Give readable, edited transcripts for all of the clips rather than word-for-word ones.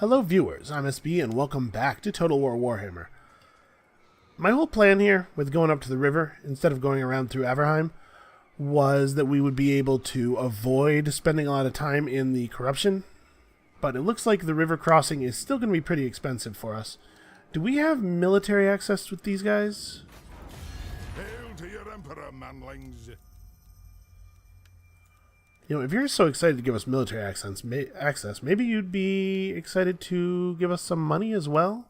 Hello viewers, I'm SB and welcome back to Total War Warhammer. My whole plan here with going up to the river, instead of going around through Averheim, was that we would be able to avoid spending a lot of time in the corruption, but it looks like the river crossing is still going to be pretty expensive for us. Do we have military access with these guys? Hail to your emperor, manlings. You know, if you're so excited to give us military access, maybe you'd be excited to give us some money as well?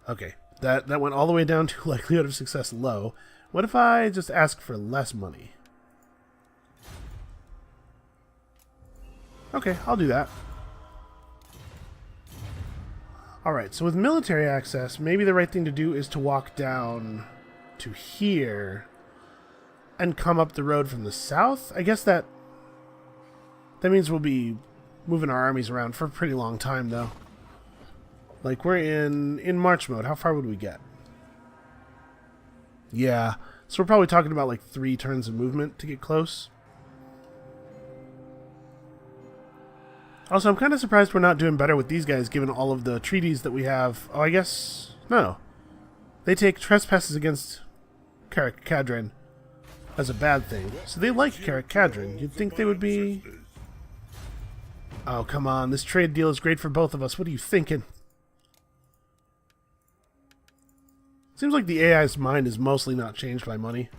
Okay, that went all the way down to likelihood of success low. What if I just ask for less money? Okay, I'll do that. Alright, so with military access, maybe the right thing to do is to walk down to here and come up the road from the south. I guess that means we'll be moving our armies around for a pretty long time, though. Like, we're in march mode. How far would we get? Yeah, so we're probably talking about like 3 turns of movement to get close. Also, I'm kind of surprised we're not doing better with these guys, given all of the treaties that we have. Oh, I guess... no. They take trespasses against Carrick Cadron as a bad thing. So they like Carrick Cadron. You'd think they would be... oh, come on. This trade deal is great for both of us. What are you thinking? Seems like the AI's mind is mostly not changed by money.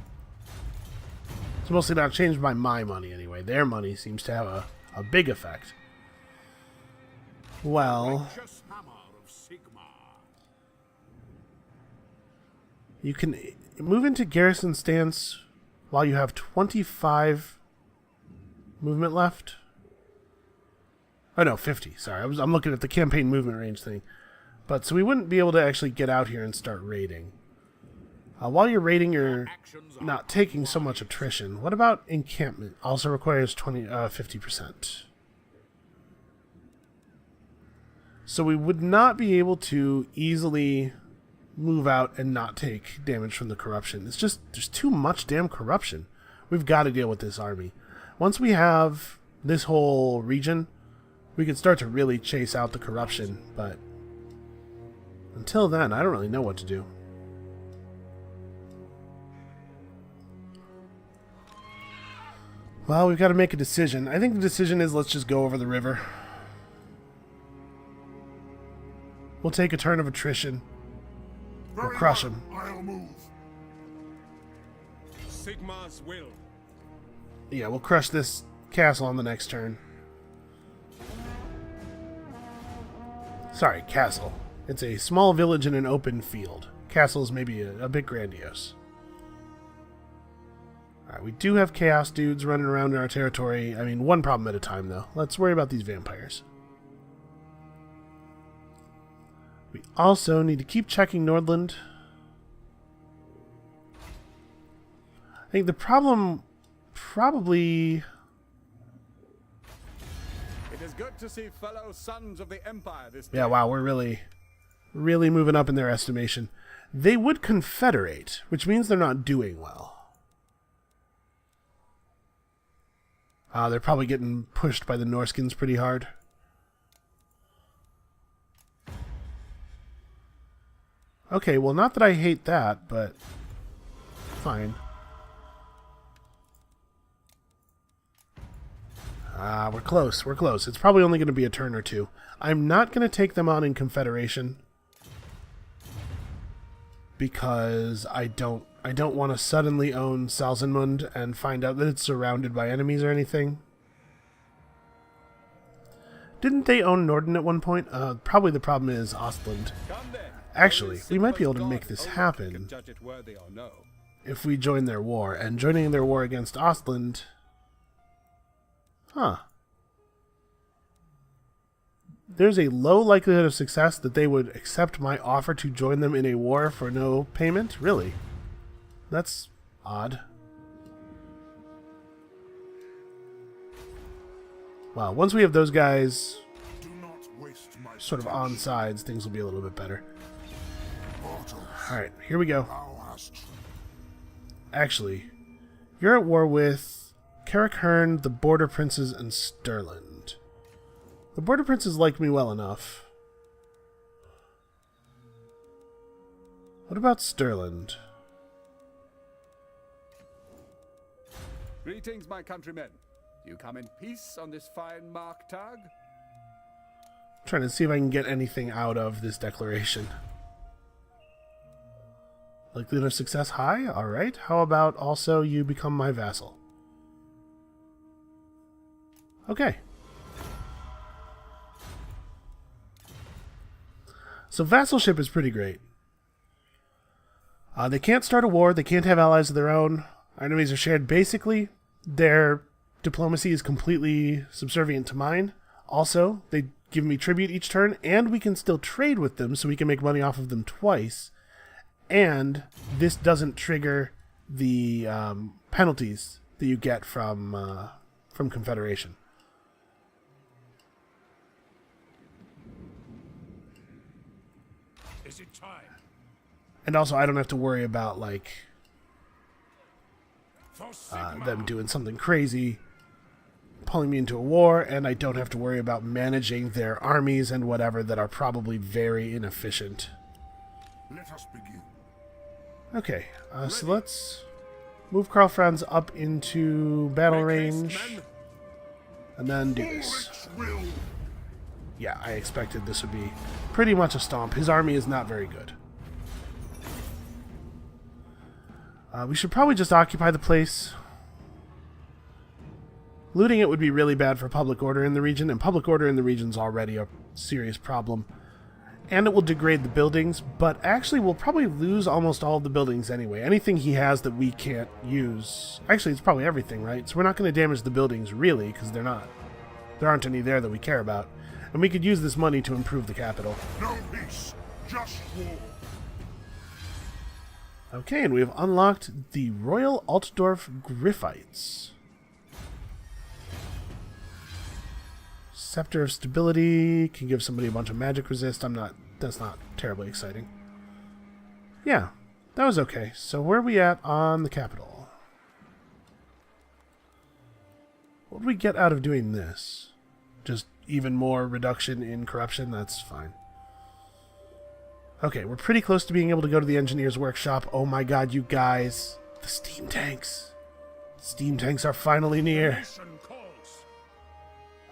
It's mostly not changed by my money, anyway. Their money seems to have a big effect. Well... you can move into garrison stance while you have 25 movement left. Oh no, 50. Sorry, I'm looking at the campaign movement range thing. But so we wouldn't be able to actually get out here and start raiding. While you're raiding, you're not taking so much attrition. What about encampment? Also requires 50%. So we would not be able to easily move out and not take damage from the corruption. It's just, there's too much damn corruption. We've got to deal with this army. Once we have this whole region, we can start to really chase out the corruption, but until then, I don't really know what to do. Well, we've got to make a decision. I think the decision is let's just go over the river. We'll take a turn of attrition. We'll crush him. I'll move. Sigmar's will. Yeah, we'll crush this castle on the next turn. Sorry, castle. It's a small village in an open field. Castle's maybe a bit grandiose. Alright, we do have chaos dudes running around in our territory. I mean, one problem at a time, though. Let's worry about these vampires. We also need to keep checking Nordland. I think the problem probably... It is good to see fellow sons of the Empire this day. yeah, wow, we're really moving up in their estimation. They would confederate, which means they're not doing well. They're probably getting pushed by the Norskins pretty hard. Okay, well, not that I hate that, but fine. We're close. We're close. It's probably only going to be a turn or two. I'm not going to take them on in Confederation because I don't want to suddenly own Salzenmund and find out that it's surrounded by enemies or anything. Didn't they own Norden at one point? Probably the problem is Ostland. Actually, we might be able to make this happen if we join their war. And joining their war against Ostland... huh. There's a low likelihood of success that they would accept my offer to join them in a war for no payment? Really? That's odd. Wow, once we have those guys sort of on sides, things will be a little bit better. Alright, here we go. Actually, you're at war with Carrick Hearn, the Border Princes, and Stirland. The border princes like me well enough. What about Stirland? Greetings, my countrymen. You come in peace on this fine Marktag? Trying to see if I can get anything out of this declaration. Likelihood of success high? Alright. How about also you become my vassal? Okay. So vassalship is pretty great. They can't start a war. They can't have allies of their own. Our enemies are shared. Basically, their diplomacy is completely subservient to mine. Also, they give me tribute each turn, and we can still trade with them, so we can make money off of them twice. And this doesn't trigger the penalties that you get from Confederation. Is it time? And also, I don't have to worry about, like, For Sigmar. them doing something crazy, pulling me into a war, and I don't have to worry about managing their armies and whatever that are probably very inefficient. Let us begin. Okay, so let's move Karl Franz up into battle Make haste, range, men. and then do All this. its will. Yeah, I expected this would be pretty much a stomp. His army is not very good. We should probably just occupy the place. Looting it would be really bad for public order in the region, and public order in the region is already a serious problem. And it will degrade the buildings, but actually we'll probably lose almost all of the buildings anyway. Anything he has that we can't use... Actually, it's probably everything, right? So we're not going to damage the buildings, really, because they're not. There aren't any there that we care about. And we could use this money to improve the capital. No peace, just war. Okay, and we have unlocked the Royal Altdorf Griffites. Scepter of Stability can give somebody a bunch of magic resist. That's not terribly exciting. Yeah, that was okay. So where are we at on the capital? What do we get out of doing this? Just even more reduction in corruption? That's fine. Okay, we're pretty close to being able to go to the engineer's workshop. Oh my god, you guys. The steam tanks. Steam tanks are finally near. Nation calls.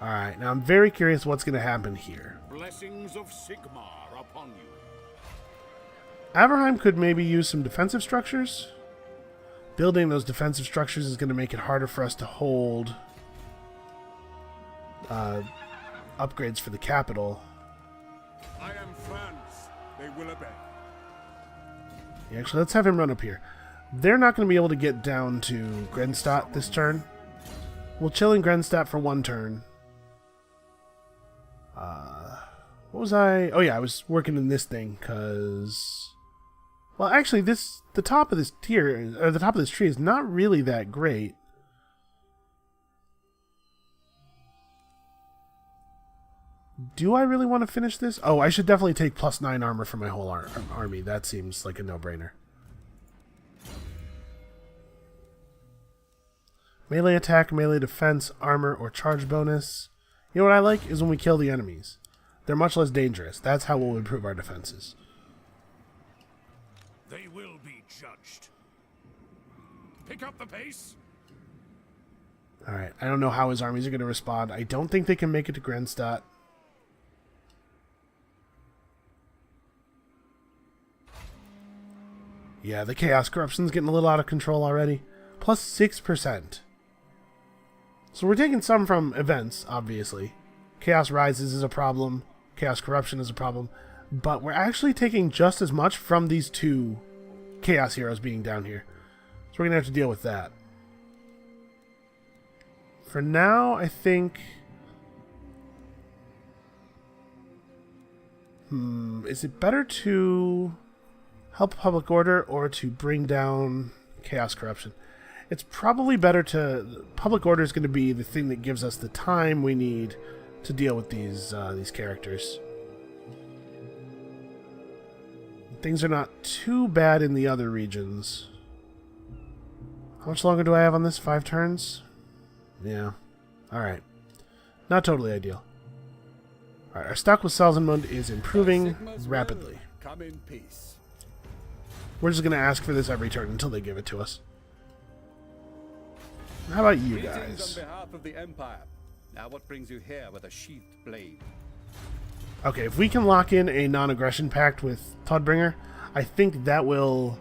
Alright, now I'm very curious what's going to happen here. Blessings of Sigmar upon you. Averheim could maybe use some defensive structures. Building those defensive structures is going to make it harder for us to hold upgrades for the capital. I am France. They will obey. Yeah, actually, let's have him run up here. They're not going to be able to get down to Grenstadt this turn. We'll chill in Grenstadt for one turn. What was I... Oh yeah, I was working in this thing, because... Well, actually, the top of this tier, or the top of this tree is not really that great. Do I really want to finish this? Oh, I should definitely take +9 armor for my whole army. That seems like a no-brainer. Melee attack, melee defense, armor, or charge bonus. You know what I like? Is when we kill the enemies. They're much less dangerous. That's how we'll improve our defenses. They will be judged. Pick up the pace. Alright, I don't know how his armies are going to respond. I don't think they can make it to Grenstadt. Yeah, the Chaos Corruption's getting a little out of control already. Plus 6%. So we're taking some from events, obviously. Chaos Rises is a problem. Chaos Corruption is a problem. But we're actually taking just as much from these two Chaos Heroes being down here. So we're going to have to deal with that. For now, I think... is it better to help public order or to bring down Chaos Corruption? It's probably better to... Public order is going to be the thing that gives us the time we need to deal with these characters. Things are not too bad in the other regions. How much longer do I have on this? 5 turns? Yeah. Alright. Not totally ideal. Alright, our stock with Salzenmund is improving Sigma's rapidly. will come in peace. We're just going to ask for this every turn until they give it to us. How about you Greetings guys? on behalf of the Empire. Now what brings you here with a sheathed blade? Okay, if we can lock in a non-aggression pact with Todbringer, I think that will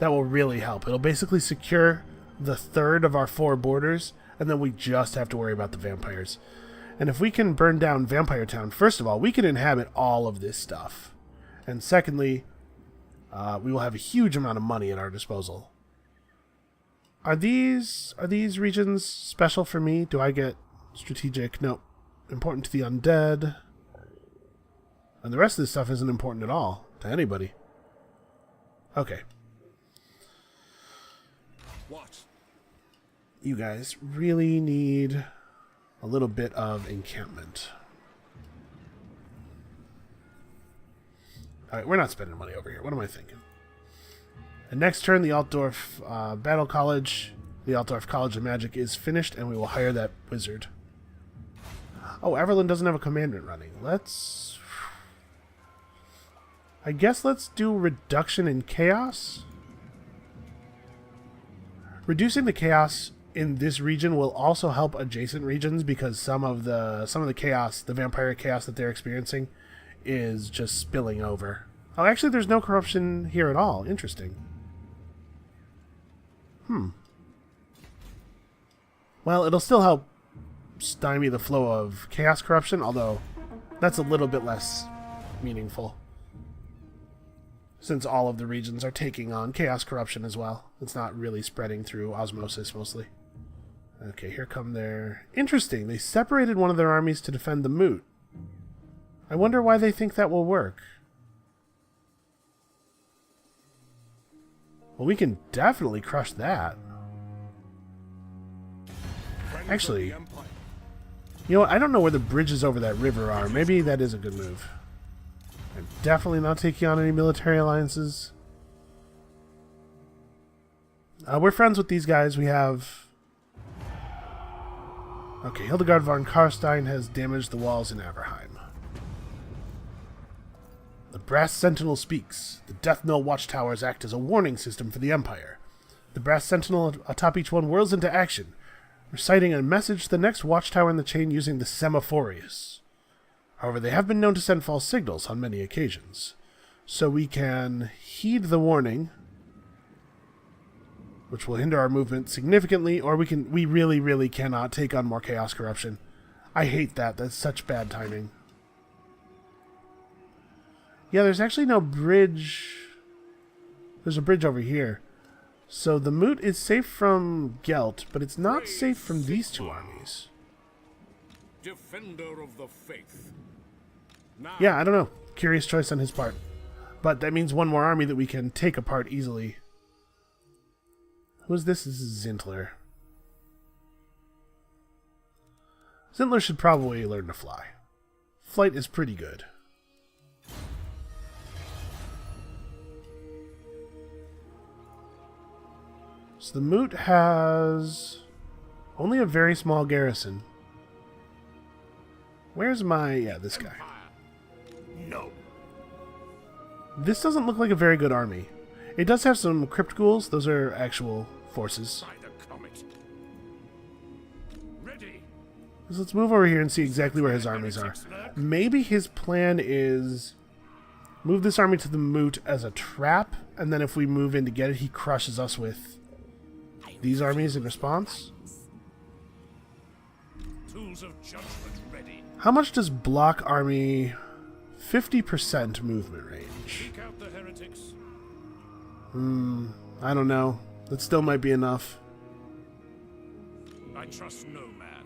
really help. It'll basically secure the third of our 4 borders, and then we just have to worry about the vampires. And if we can burn down Vampire Town, first of all, we can inhabit all of this stuff. And secondly, we will have a huge amount of money at our disposal. Are these regions special for me? Do I get strategic? No. Important to the undead. And the rest of this stuff isn't important at all to anybody. Okay. What? You guys really need a little bit of encampment. Alright, we're not spending money over here. What am I thinking? And next turn, the Altdorf Battle College, the Altdorf College of Magic is finished, and we will hire that wizard. Oh, Everlyn doesn't have a commandant running. I guess let's do reduction in chaos. Reducing the chaos in this region will also help adjacent regions because some of the chaos, the vampire chaos that they're experiencing, is just spilling over. Oh, actually, there's no corruption here at all. Interesting. Well, it'll still help stymie the flow of chaos corruption, although that's a little bit less meaningful, since all of the regions are taking on chaos corruption as well. It's not really spreading through osmosis mostly. Okay, here come their... Interesting, they separated one of their armies to defend the moot. I wonder why they think that will work. Well, we can definitely crush that. Actually, you know what? I don't know where the bridges over that river are. Maybe that is a good move. I'm definitely not taking on any military alliances. We're friends with these guys. We have... Okay, Hildegard von Karstein has damaged the walls in Averheim. The Brass Sentinel speaks. The Death Mill watchtowers act as a warning system for the Empire. The Brass Sentinel atop each one whirls into action, reciting a message to the next watchtower in the chain using the Semaphorius. However, they have been known to send false signals on many occasions. So we can heed the warning, which will hinder our movement significantly, or we really, really cannot take on more chaos corruption. I hate that. That's such bad timing. Yeah, there's actually no bridge. There's a bridge over here. So the moot is safe from Gelt, but it's not safe from these 2 armies. Defender of the faith. Now, Yeah, I don't know. Curious choice on his part. But that means one more army that we can take apart easily. Who is this? This is Zintler. Zintler should probably learn to fly. Flight is pretty good. So the moot has only a very small garrison. Where's my... Yeah, this guy. no. This doesn't look like a very good army. It does have some crypt ghouls. Those are actual forces. By the comet. Ready. So let's move over here and see exactly where his armies are. Maybe his plan is move this army to the moot as a trap, and then if we move in to get it, he crushes us with these armies in response. Tools of judgment ready. How much does block army... 50% movement range. Seek out the heretics. I don't know. That still might be enough. I trust no man.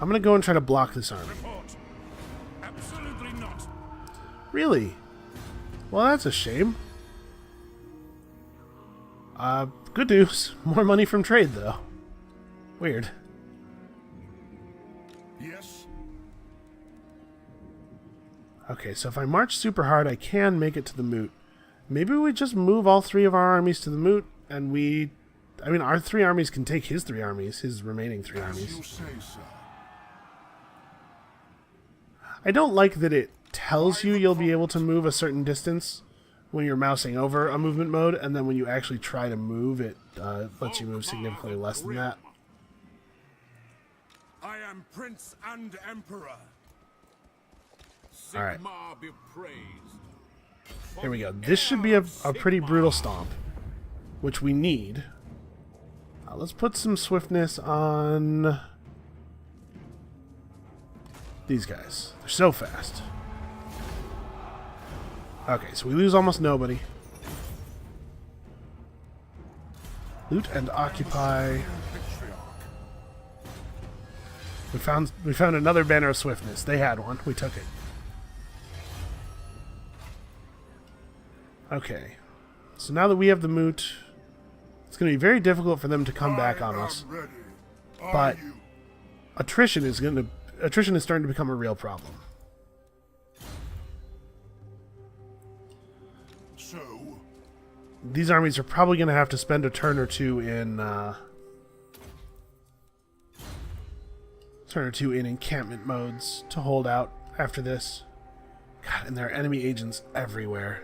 I'm gonna go and try to block this army. Report. Absolutely not. Really? Well, that's a shame. Good news. More money from trade, though. Weird. Yes. Okay, so if I march super hard, I can make it to the moot. Maybe we just move all 3 of our armies to the moot, and we... I mean, our 3 armies can take his 3 armies, his remaining 3 armies. say so. I don't like that it tells you you'll be able to move a certain distance when you're mousing over a movement mode, and then when you actually try to move, it lets you move significantly less than that. I am Prince and Emperor. All right. Sigmar be praised. Here we go. This should be a pretty brutal stomp, which we need. Let's put some swiftness on these guys. They're so fast. Okay, so we lose almost nobody. Loot and occupy. We found another banner of swiftness. They had one. We took it. Okay. So now that we have the moot, it's going to be very difficult for them to come back on us. But attrition is starting to become a real problem. So These armies are probably going to have to spend a turn or two in encampment modes to hold out after this. God, and there are enemy agents everywhere.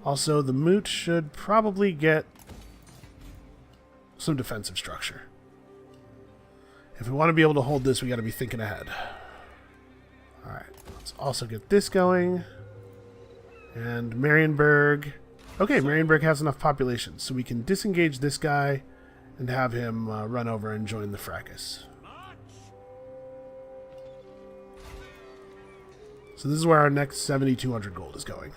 Also, the moot should probably get some defensive structure. If we want to be able to hold this, we got to be thinking ahead. Alright, let's also get this going. And Marienburg. Okay, Marienburg has enough population, so we can disengage this guy and have him run over and join the fracas. So this is where our next 7,200 gold is going.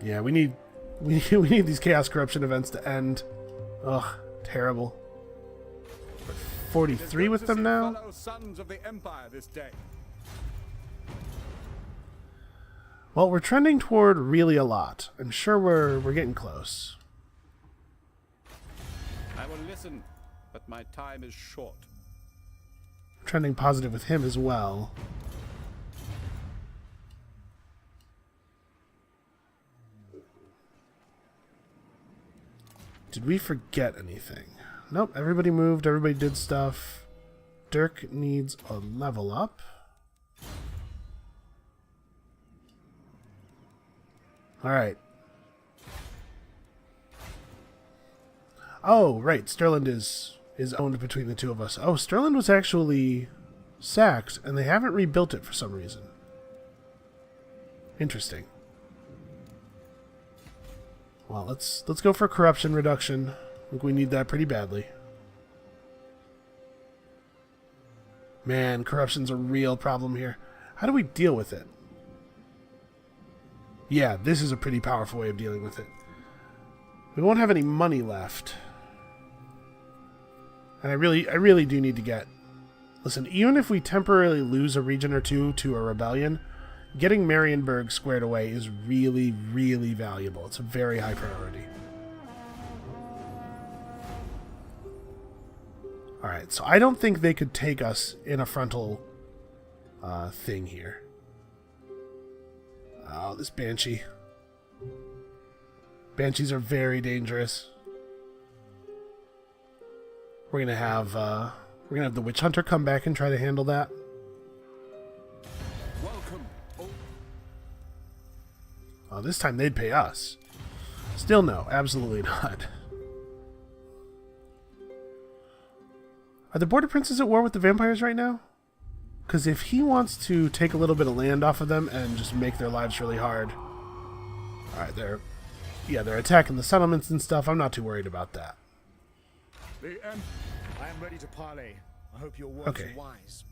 Yeah, we need these chaos corruption events to end. Ugh, terrible. We're 43 with them now. Fellow sons of the Empire this day. Well, we're trending toward really a lot. I'm sure we're getting close. I will listen, but my time is short. Trending positive with him as well. Did we forget anything? Nope, everybody moved, everybody did stuff. Dirk needs a level up. Alright. Oh, right, Stirland is owned between the two of us. Oh, Stirland was actually sacked, and they haven't rebuilt it for some reason. Interesting. Well, let's go for corruption reduction. I think we need that pretty badly. Man, corruption's a real problem here. How do we deal with it? Yeah, this is a pretty powerful way of dealing with it. We won't have any money left. And I really do need to get... Listen, even if we temporarily lose a region or two to a rebellion, getting Marienburg squared away is really, really valuable. It's a very high priority. Alright, so I don't think they could take us in a frontal thing here. Oh, this Banshee. Banshees are very dangerous. We're gonna have the Witch Hunter come back and try to handle that. welcome. Oh, this time they'd pay us. Still no, absolutely not. Are the Border Princes at war with the vampires right now? Because if he wants to take a little bit of land off of them and just make their lives really hard... Alright, they're attacking the settlements and stuff. I'm not too worried about that. I am ready to parley. I hope your words are wise.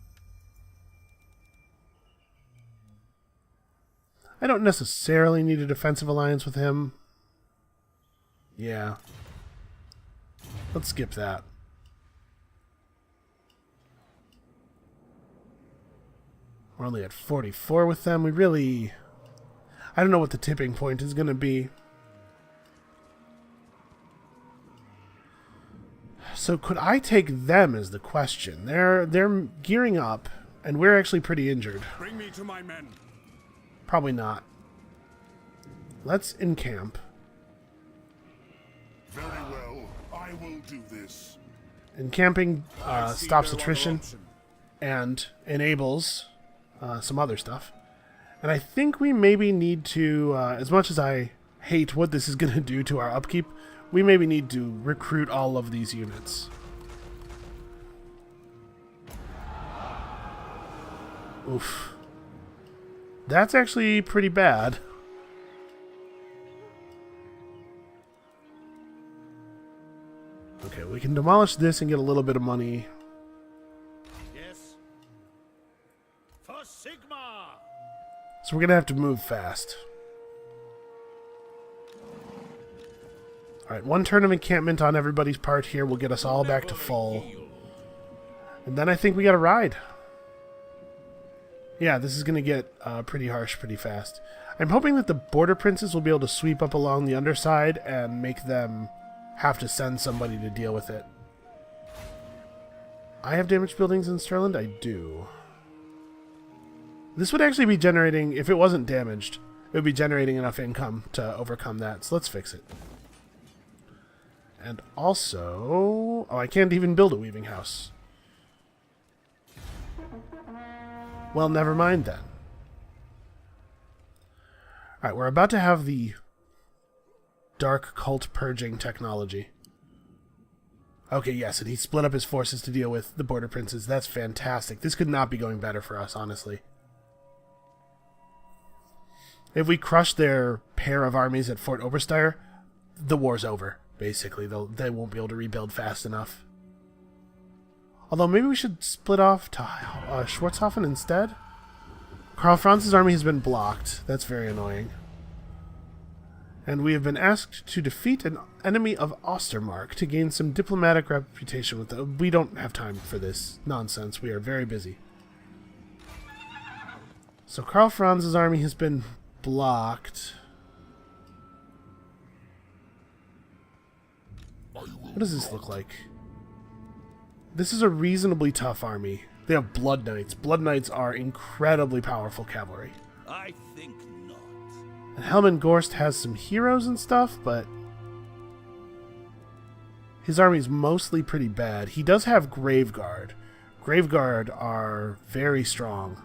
I don't necessarily need a defensive alliance with him. Yeah. Let's skip that. We're only at 44 with them. We really... I don't know what the tipping point is going to be. So could I take them is the question. They're gearing up, and we're actually pretty injured. Bring me to my men. Probably not. Let's encamp. Very well, I will do this. Encamping I see stops no other attrition option. and enables some other stuff. And I think we maybe need to, as much as I hate what this is going to do to our upkeep, we maybe need to recruit all of these units. Oof. That's actually pretty bad. Okay, we can demolish this and get a little bit of money. Yes. For Sigma. So we're going to have to move fast. Alright, one turn of encampment on everybody's part here will get us all back to full. And then I think we got to ride. Yeah, this is going to get pretty harsh pretty fast. I'm hoping that the border princes will be able to sweep up along the underside and make them have to send somebody to deal with it. I have damaged buildings in Sterland? I do. This would actually be generating, if it wasn't damaged, it would be generating enough income to overcome that. So let's fix it. And also... Oh, I can't even build a weaving house. Well, never mind then. Alright, we're about to have the dark cult purging technology. Okay, yes, and he split up his forces to deal with the border princes. That's fantastic. This could not be going better for us, honestly. If we crush their pair of armies at Fort Obersteyr, the war's over, basically. They won't be able to rebuild fast enough. Although maybe we should split off to Schwarzhofen instead? Karl Franz's army has been blocked. That's very annoying. And we have been asked to defeat an enemy of Ostermark to gain some diplomatic reputation with them. We don't have time for this nonsense. We are very busy. So Karl Franz's army has been blocked. What does this look like? This is a reasonably tough army. They have Blood Knights. Blood Knights are incredibly powerful cavalry. I think not. And Helman Gorst has some heroes and stuff, but his army's mostly pretty bad. He does have Graveguard. Graveguard are very strong.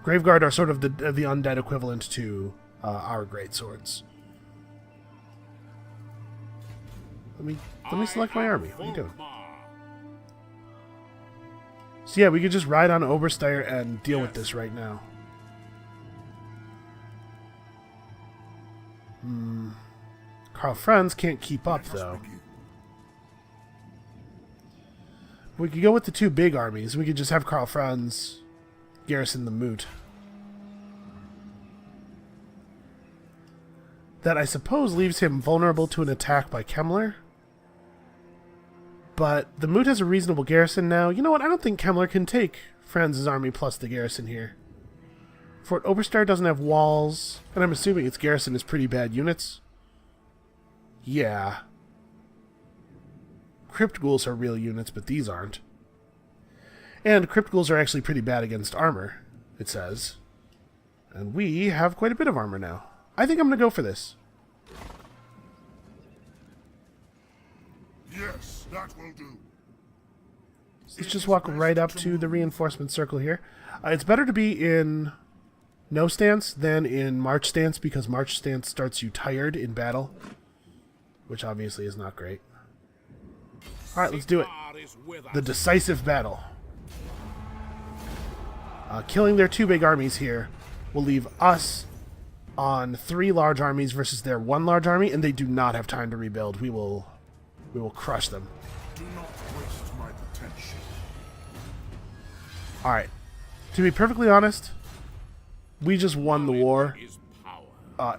Graveguard are sort of the undead equivalent to our greatswords. Let me select my army. What are you doing? So yeah, we could just ride on Obersteyr and deal with this right now. Karl Franz can't keep up, though. We could go with the two big armies. We could just have Karl Franz garrison the moot. That, I suppose, leaves him vulnerable to an attack by Kemmler. But the moot has a reasonable garrison now. You know what? I don't think Kemmler can take Franz's army plus the garrison here. Fort Obersteyr doesn't have walls, and I'm assuming its garrison is pretty bad units. Yeah. Crypt ghouls are real units, but these aren't. And crypt ghouls are actually pretty bad against armor, it says. And we have quite a bit of armor now. I think I'm going to go for this. Yes, that will do. Let's just walk right up to the reinforcement circle here. It's better to be in no stance than in march stance, because march stance starts you tired in battle, which obviously is not great. Alright, let's do it. The decisive battle. Killing their two big armies here will leave us on 3 large armies versus their 1 large army, and they do not have time to rebuild. We will crush them. Do not waste my potential. Alright. To be perfectly honest, we just won the war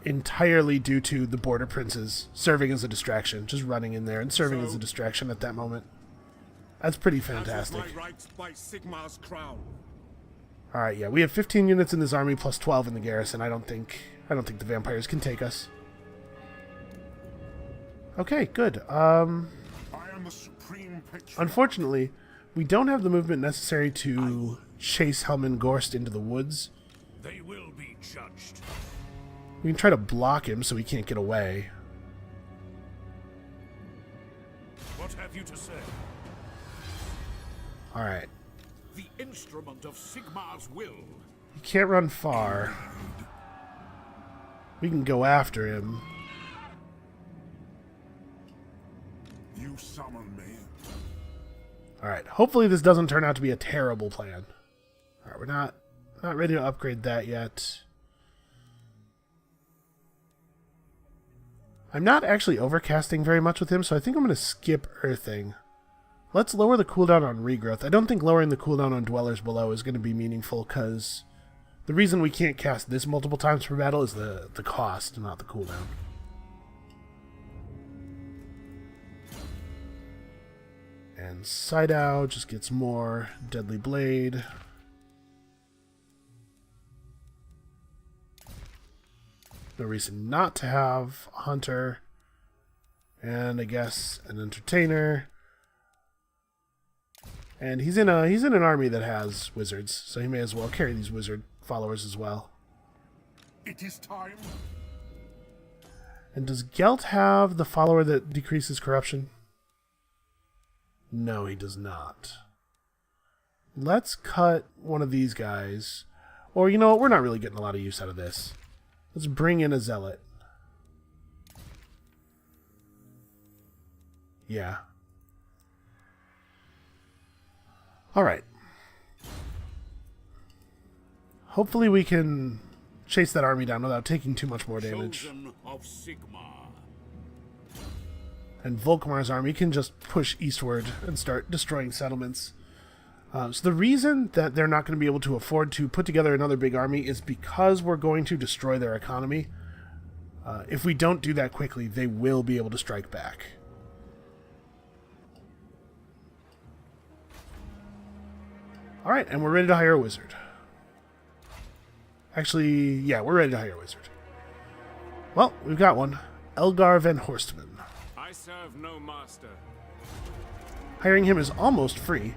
entirely due to the border princes serving as a distraction. Just running in there and serving as a distraction at that moment. That's pretty fantastic. Alright, yeah, we have 15 units in this army plus 12 in the garrison. I don't think the vampires can take us. Okay, good. Unfortunately, we don't have the movement necessary to chase Helman Gorst into the woods. They will be judged. We can try to block him so he can't get away. What have you to say? Alright. The instrument of Sigmar's will. You can't run far. We can go after him. You summon me. Alright, hopefully this doesn't turn out to be a terrible plan. Alright, we're not ready to upgrade that yet. I'm not actually overcasting very much with him, so I think I'm going to skip Earthing. Let's lower the cooldown on Regrowth. I don't think lowering the cooldown on Dwellers Below is going to be meaningful, because the reason we can't cast this multiple times per battle is the cost, not the cooldown. And Sideow just gets more Deadly Blade. No reason not to have a Hunter. And I guess an Entertainer. And he's in an army that has wizards, so he may as well carry these wizard followers as well. It is time. And does Gelt have the follower that decreases corruption? No, he does not. Let's cut one of these guys. Or, you know what, we're not really getting a lot of use out of this. Let's bring in a Zealot. Yeah. Alright. Hopefully we can chase that army down without taking too much more damage. Chosen of Sigmar. And Volkmar's army can just push eastward and start destroying settlements. So the reason that they're not going to be able to afford to put together another big army is because we're going to destroy their economy. If we don't do that quickly, they will be able to strike back. Alright, and we're ready to hire a wizard. Actually, yeah, we're ready to hire a wizard. Well, we've got one. Elgar Van Horstman. I serve no master. Hiring him is almost free.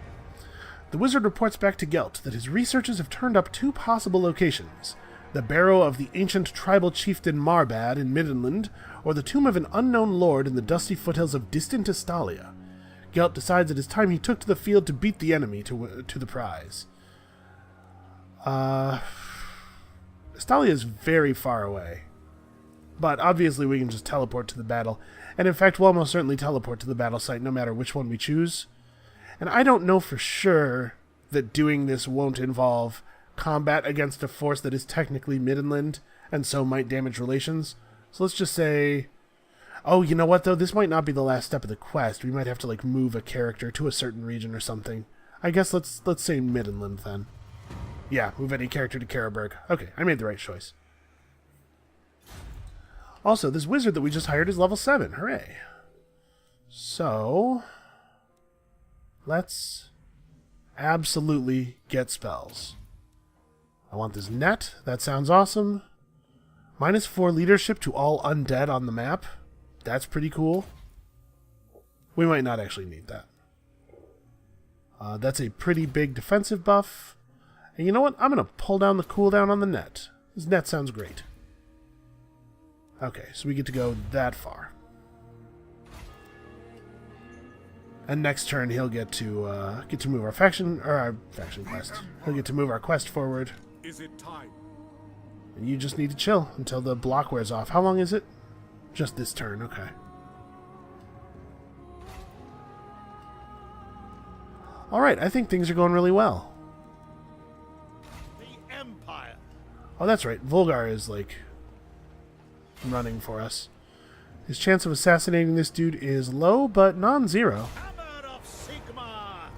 The wizard reports back to Gelt that his researchers have turned up 2 possible locations: the barrow of the ancient tribal chieftain Marbad in Middenland, or the tomb of an unknown lord in the dusty foothills of distant Estalia. Gelt decides it is time he took to the field to beat the enemy to the prize. Estalia is very far away. But obviously we can just teleport to the battle. And in fact, we'll almost certainly teleport to the battle site no matter which one we choose. And I don't know for sure that doing this won't involve combat against a force that is technically Middenland, and so might damage relations. So let's just say... Oh, you know what, though? This might not be the last step of the quest. We might have to, like, move a character to a certain region or something. I guess let's say Middenland, then. Yeah, move any character to Karaberg. Okay, I made the right choice. Also, this wizard that we just hired is level 7. Hooray. So... let's absolutely get spells. I want this net. That sounds awesome. -4 leadership to all undead on the map. That's pretty cool. We might not actually need that. That's a pretty big defensive buff. And you know what? I'm going to pull down the cooldown on the net. This net sounds great. Okay, so we get to go that far. And next turn he'll get to move our faction quest. He'll get to move our quest forward. Is it time? And you just need to chill until the block wears off. How long is it? Just this turn, okay. Alright, I think things are going really well. The Empire. Oh, that's right. Volgar is, like, running for us. His chance of assassinating this dude is low, but non-zero. Hammer of Sigmar.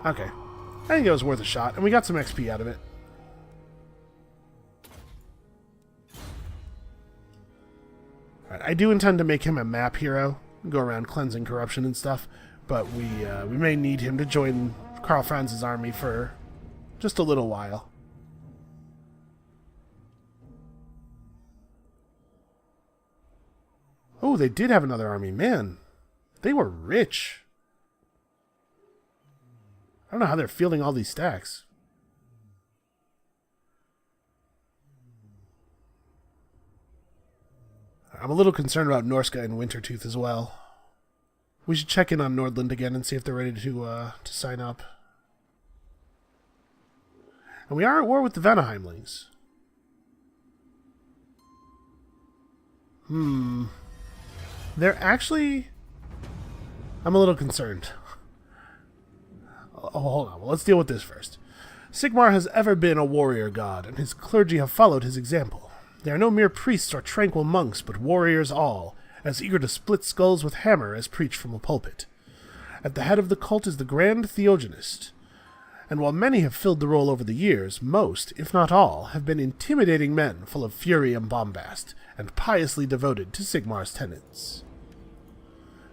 Okay. I think it was worth a shot, and we got some XP out of it. Alright, I do intend to make him a map hero, go around cleansing corruption and stuff, but we may need him to join Karl Franz's army for just a little while. Oh, they did have another army. Man, they were rich. I don't know how they're fielding all these stacks. I'm a little concerned about Norska and Wintertooth as well. We should check in on Nordland again and see if they're ready to sign up. And we are at war with the Vanaheimlings. They're actually... I'm a little concerned. Oh, hold on. Well, let's deal with this first. Sigmar has ever been a warrior god, and his clergy have followed his example. They are no mere priests or tranquil monks, but warriors all, as eager to split skulls with hammer as preached from a pulpit. At the head of the cult is the Grand Theogenist, and while many have filled the role over the years, most, if not all, have been intimidating men full of fury and bombast, and piously devoted to Sigmar's tenets.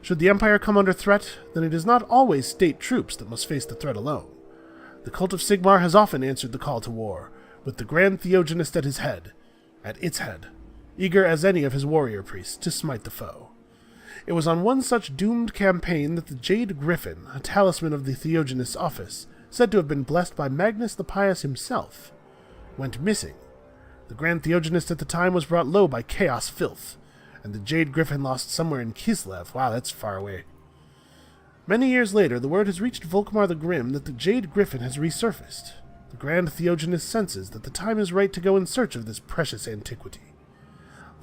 Should the Empire come under threat, then it is not always state troops that must face the threat alone. The cult of Sigmar has often answered the call to war, with the Grand Theogenist at its head, eager as any of his warrior priests to smite the foe. It was on one such doomed campaign that the Jade Griffin, a talisman of the Theogenist's office, said to have been blessed by Magnus the Pious himself, went missing. The Grand Theogenist at the time was brought low by chaos filth, and the Jade Griffin lost somewhere in Kislev. Wow, that's far away. Many years later, the word has reached Volkmar the Grim that the Jade Griffin has resurfaced. The Grand Theogenist senses that the time is right to go in search of this precious antiquity.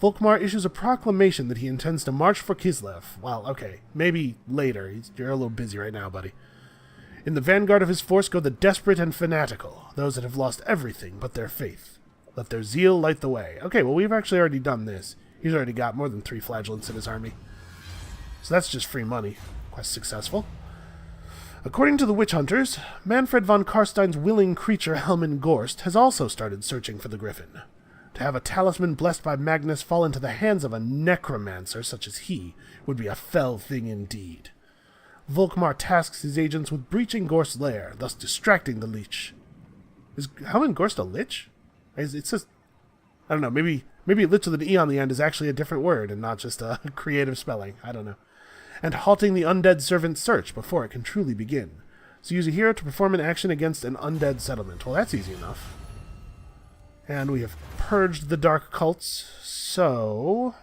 Volkmar issues a proclamation that he intends to march for Kislev. Well, okay, maybe later. You're a little busy right now, buddy. In the vanguard of his force go the desperate and fanatical, those that have lost everything but their faith. Let their zeal light the way. Okay, well, we've actually already done this. He's already got more than 3 flagellants in his army. So that's just free money. Quest successful. According to the witch hunters, Manfred von Karstein's willing creature Helman Gorst has also started searching for the griffin. To have a talisman blessed by Magnus fall into the hands of a necromancer such as he would be a fell thing indeed. Volkmar tasks his agents with breaching Gorst's lair, thus distracting the leech. Is Helman Gorst a lich? It says, I don't know, maybe lich with an E on the end is actually a different word and not just a creative spelling. I don't know. And halting the undead servant's search before it can truly begin. So use a hero to perform an action against an undead settlement. Well, that's easy enough. And we have purged the dark cults, so...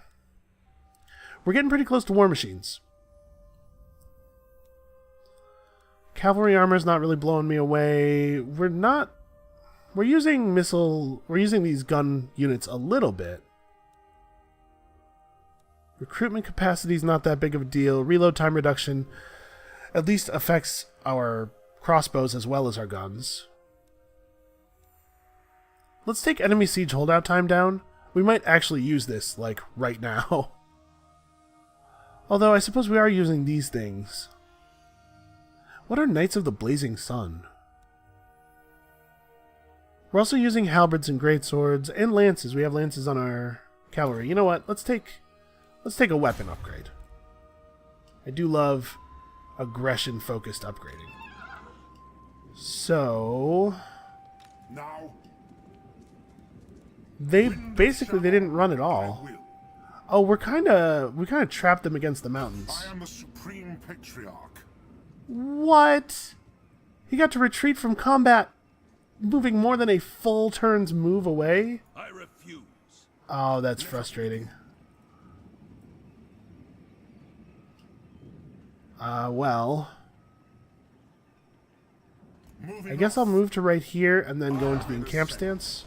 we're getting pretty close to war machines. Cavalry armor's not really blowing me away. We're using these gun units a little bit. Recruitment capacity is not that big of a deal. Reload time reduction at least affects our crossbows as well as our guns. Let's take enemy siege holdout time down. We might actually use this, like, right now. Although, I suppose we are using these things. What are Knights of the Blazing Sun? We're also using halberds and greatswords and lances. We have lances on our cavalry. You know what? Let's take a weapon upgrade. I do love aggression-focused upgrading. So... Now, they didn't run at all. Oh, we kind of trapped them against the mountains. I am the Supreme Patriarch. What? He got to retreat from combat, moving more than a full turn's move away? I refuse. Oh, that's frustrating. Well... I guess I'll move to right here and then go into the encamp stance.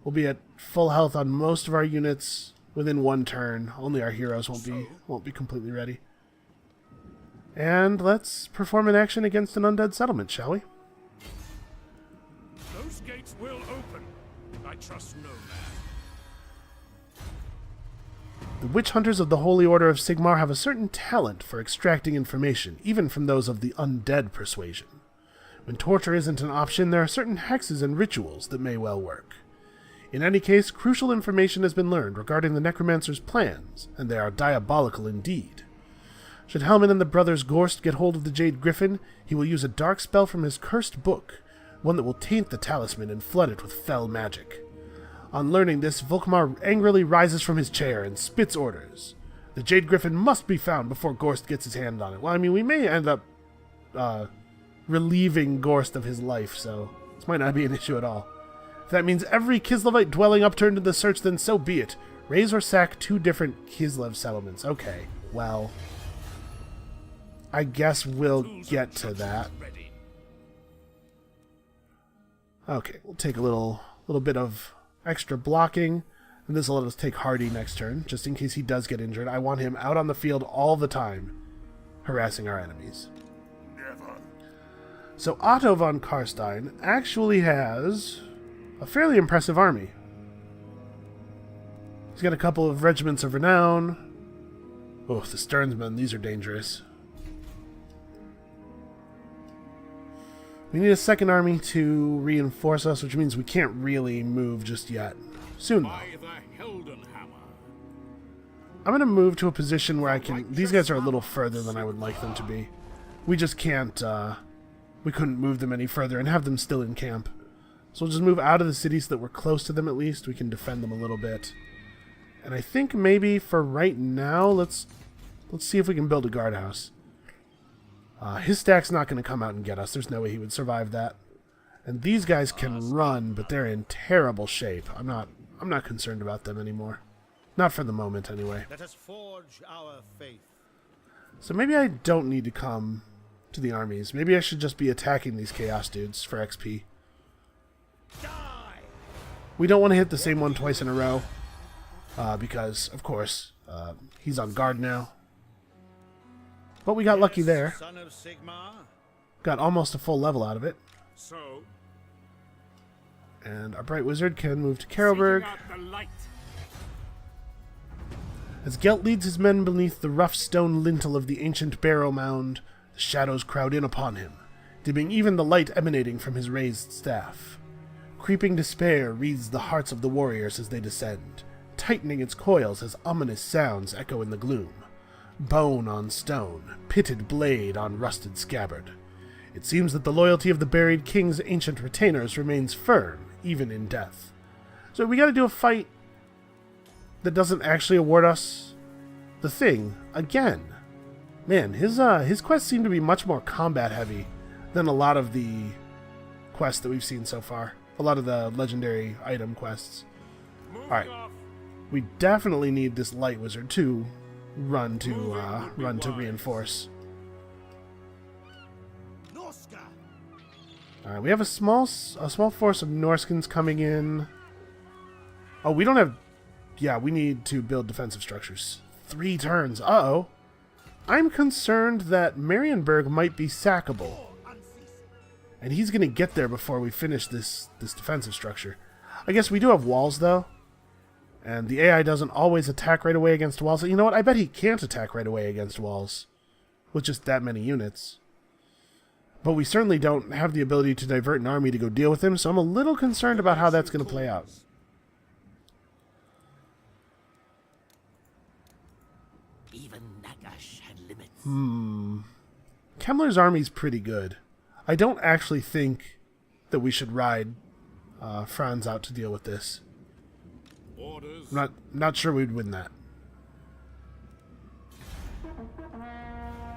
We'll be at full health on most of our units within 1 turn. Only our heroes won't be completely ready. And let's perform an action against an undead settlement, shall we? Those gates will open. I trust no man. The witch hunters of the Holy Order of Sigmar have a certain talent for extracting information, even from those of the undead persuasion. When torture isn't an option, there are certain hexes and rituals that may well work. In any case, crucial information has been learned regarding the necromancer's plans, and they are diabolical indeed. Should Helman and the brothers Gorst get hold of the Jade Griffin, he will use a dark spell from his cursed book, one that will taint the talisman and flood it with fell magic. On learning this, Volkmar angrily rises from his chair and spits orders. The Jade Griffin must be found before Gorst gets his hand on it. Well, I mean, we may end up relieving Gorst of his life, so this might not be an issue at all. If that means every Kislevite dwelling upturned in the search, then so be it. Raise or sack 2 different Kislev settlements. Okay, well... I guess we'll get to that. Ready. Okay, we'll take a little bit of extra blocking, and this will let us take Hardy next turn, just in case he does get injured. I want him out on the field all the time, harassing our enemies. Never. So Otto von Karstein actually has a fairly impressive army. He's got a couple of regiments of renown. Oh, the Sternsmen, these are dangerous. We need a second army to reinforce us, which means we can't really move just yet. Soon, though. By the Heldenhammer. I'm going to move to a position where I can... These guys are a little further than I would like them to be. We just can't... we couldn't move them any further and have them still in camp. So we'll just move out of the city so that we're close to them at least. We can defend them a little bit. And I think maybe for right now, let's see if we can build a guardhouse. His stack's not going to come out and get us. There's no way he would survive that. And these guys can run, but they're in terrible shape. I'm not concerned about them anymore. Not for the moment, anyway. Let us forge our faith. So maybe I don't need to come to the armies. Maybe I should just be attacking these chaos dudes for XP. Die! We don't want to hit the same one twice in a row. Because, of course, he's on guard now. But we got lucky there. Son of Sigmar. Got almost a full level out of it. So, And our Bright Wizard can move to Karlberg. seeking out the light. As Gelt leads his men beneath the rough stone lintel of the ancient barrow mound, the shadows crowd in upon him, dimming even the light emanating from his raised staff. Creeping despair wreathes the hearts of the warriors as they descend, tightening its coils as ominous sounds echo in the gloom. Bone on stone, pitted blade on rusted scabbard. It seems that the loyalty of the buried king's ancient retainers remains firm, even in death. So we gotta do a fight that doesn't actually award us the thing again. Man, his quests seem to be much more combat heavy than a lot of the quests that we've seen so far. A lot of the legendary item quests. Alright. We definitely need this light wizard to run to reinforce. Alright, we have a small force of Norskins coming in. Oh, we don't have... Yeah, we need to build defensive structures. 3 turns. Uh-oh. I'm concerned that Marienburg might be sackable. And he's going to get there before we finish this defensive structure. I guess we do have walls, though. And the AI doesn't always attack right away against walls. You know what? I bet he can't attack right away against walls with just that many units. But we certainly don't have the ability to divert an army to go deal with him, so I'm a little concerned about how that's going to play out. Even Nagash had limits. Kemmler's army's pretty good. I don't actually think that we should ride Franz out to deal with this. Orders. I'm not sure we'd win that.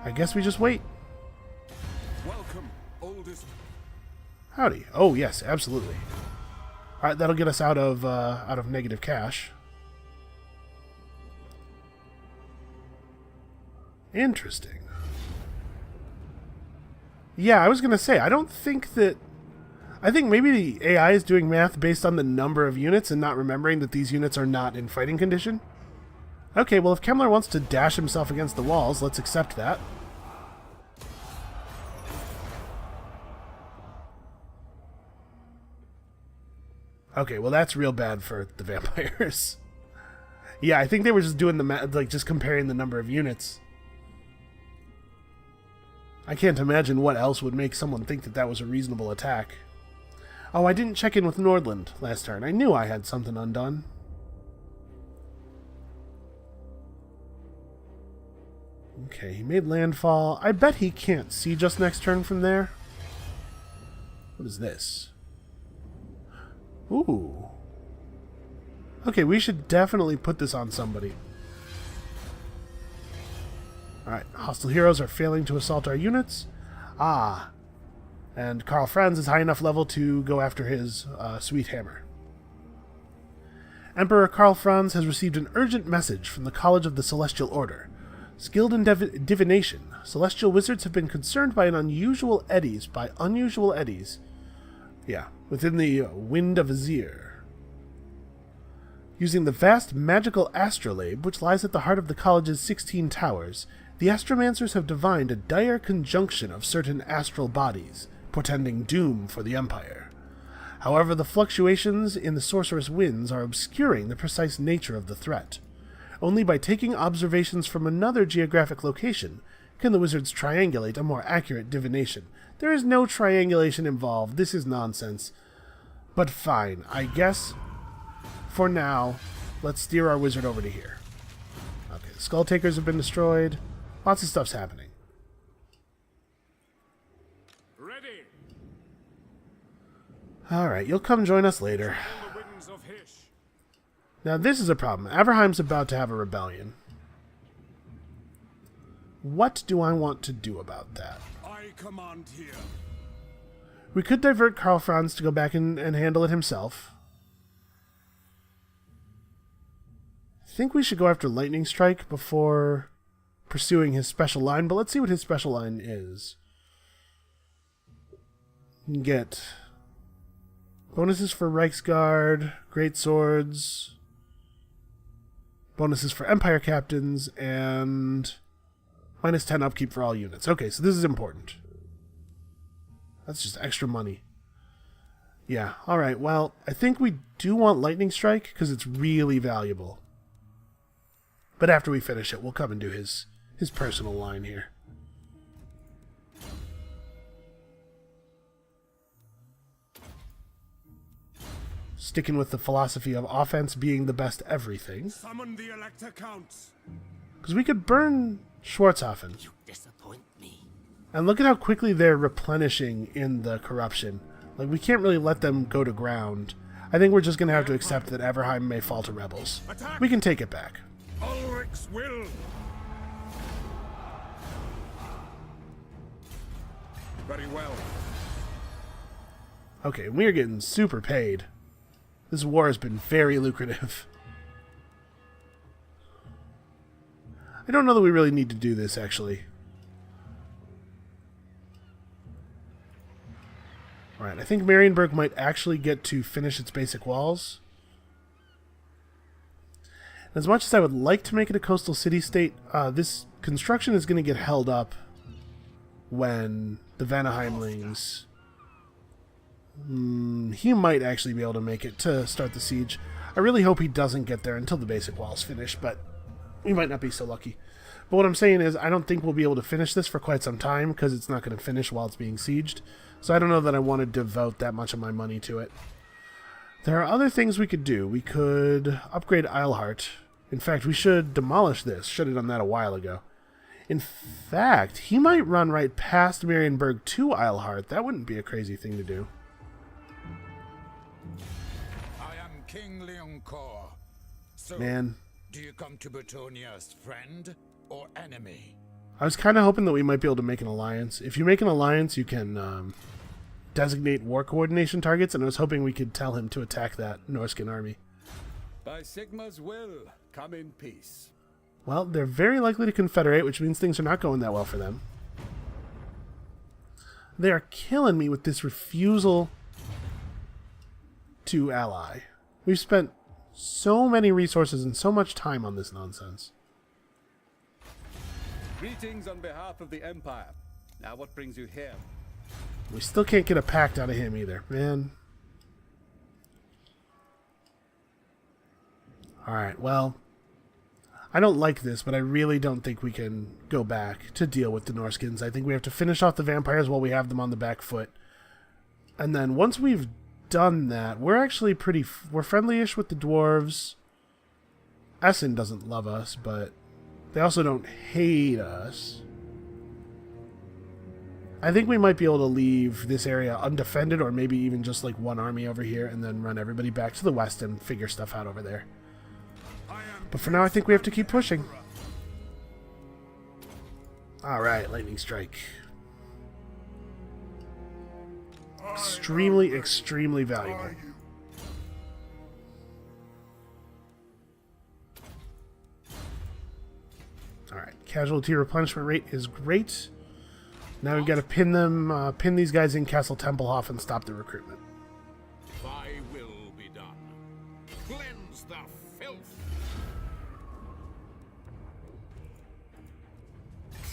I guess we just wait. Welcome, oldest. Howdy. Oh yes, absolutely. All right, that'll get us out of negative cash. Interesting. Yeah, I was gonna say I think maybe the AI is doing math based on the number of units and not remembering that these units are not in fighting condition. Okay, well if Kemmler wants to dash himself against the walls, let's accept that. Okay, well that's real bad for the vampires. Yeah, I think they were just doing the math, like just comparing the number of units. I can't imagine what else would make someone think that that was a reasonable attack. Oh, I didn't check in with Nordland last turn. I knew I had something undone. Okay, he made landfall. I bet he can't siege us next turn from there. What is this? Ooh. Okay, we should definitely put this on somebody. Alright, hostile heroes are failing to assault our units. Ah. And Karl Franz is high enough level to go after his sweet hammer. Emperor Karl Franz has received an urgent message from the College of the Celestial Order. Skilled in divination. Celestial wizards have been concerned by unusual eddies. Yeah, within the Wind of Azir. Using the vast magical astrolabe, which lies at the heart of the college's 16 towers, the astromancers have divined a dire conjunction of certain astral bodies, portending doom for the Empire. However, the fluctuations in the sorcerous winds are obscuring the precise nature of the threat. Only by taking observations from another geographic location can the wizards triangulate a more accurate divination. There is no triangulation involved. This is nonsense. But fine, I guess for now, let's steer our wizard over to here. Okay, the Skull Takers have been destroyed. Lots of stuff's happening. Ready. Alright, you'll come join us later. The winds of Hish. Now this is a problem. Averheim's about to have a rebellion. What do I want to do about that? I command here. We could divert Karl Franz to go back and handle it himself. I think we should go after Lightning Strike before pursuing his special line, but let's see what his special line is. You can get bonuses for Reichsguard, Great Swords, bonuses for Empire Captains, and minus 10 upkeep for all units. Okay, so this is important. That's just extra money. Yeah, alright, well, I think we do want Lightning Strike because it's really valuable. But after we finish it, we'll come and do his personal line here. Sticking with the philosophy of offense being the best everything. Summon the Elector Counts. Because we could burn Schwarzhofen. You disappoint me. And look at how quickly they're replenishing in the corruption. Like, we can't really let them go to ground. I think we're just going to have to accept that Averheim may fall to rebels. Attack! We can take it back. Ulrich's will. Very well. Okay, we are getting super paid. This war has been very lucrative. I don't know that we really need to do this, actually. Alright, I think Marienburg might actually get to finish its basic walls. As much as I would like to make it a coastal city-state, this construction is going to get held up when the Vanaheimlings... he might actually be able to make it to start the siege. I really hope he doesn't get there until the basic walls finish, but we might not be so lucky. But what I'm saying is, I don't think we'll be able to finish this for quite some time, because it's not going to finish while it's being sieged. So I don't know that I want to devote that much of my money to it. There are other things we could do. We could upgrade Eilhart. In fact, we should demolish this. Should have done that a while ago. In fact, he might run right past Marienburg to Eilhart. That wouldn't be a crazy thing to do. I am King Leoncoeur. So, Man, do you come to Bretonnia as friend or enemy? I was kind of hoping that we might be able to make an alliance. If you make an alliance, you can designate war coordination targets, and I was hoping we could tell him to attack that Norskin army. By Sigma's will, come in peace. Well, they're very likely to confederate, which means things are not going that well for them. They are killing me with this refusal to ally. We've spent so many resources and so much time on this nonsense. Greetings on behalf of the Empire. Now what brings you here? We still can't get a pact out of him either, man. Alright, well, I don't like this, but I really don't think we can go back to deal with the Norskins. I think we have to finish off the vampires while we have them on the back foot. And then once we've done that, we're actually we're friendly-ish with the dwarves. Essen doesn't love us, but they also don't hate us. I think we might be able to leave this area undefended, or maybe even just like one army over here and then run everybody back to the west and figure stuff out over there. But for now, I think we have to keep pushing. Alright, Lightning Strike. Extremely, extremely valuable. Casualty replenishment rate is great. Now we've got to pin these guys in Castle Tempelhof and stop the recruitment. Thy will be done. Cleanse the filth.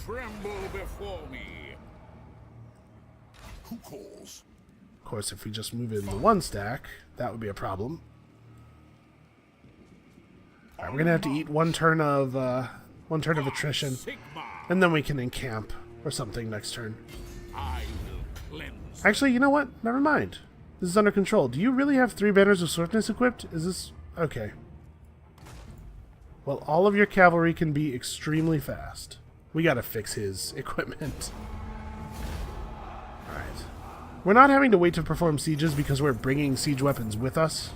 Tremble before me. Who calls? Of course, if we just move in the one stack, that would be a problem. All right, we're gonna have to eat one turn of attrition, and then we can encamp or something next turn. I will cleanse. Actually, you know what? Never mind. This is under control. Do you really have 3 banners of swiftness equipped? Is this okay? Well, all of your cavalry can be extremely fast. We gotta fix his equipment. All right. We're not having to wait to perform sieges because we're bringing siege weapons with us.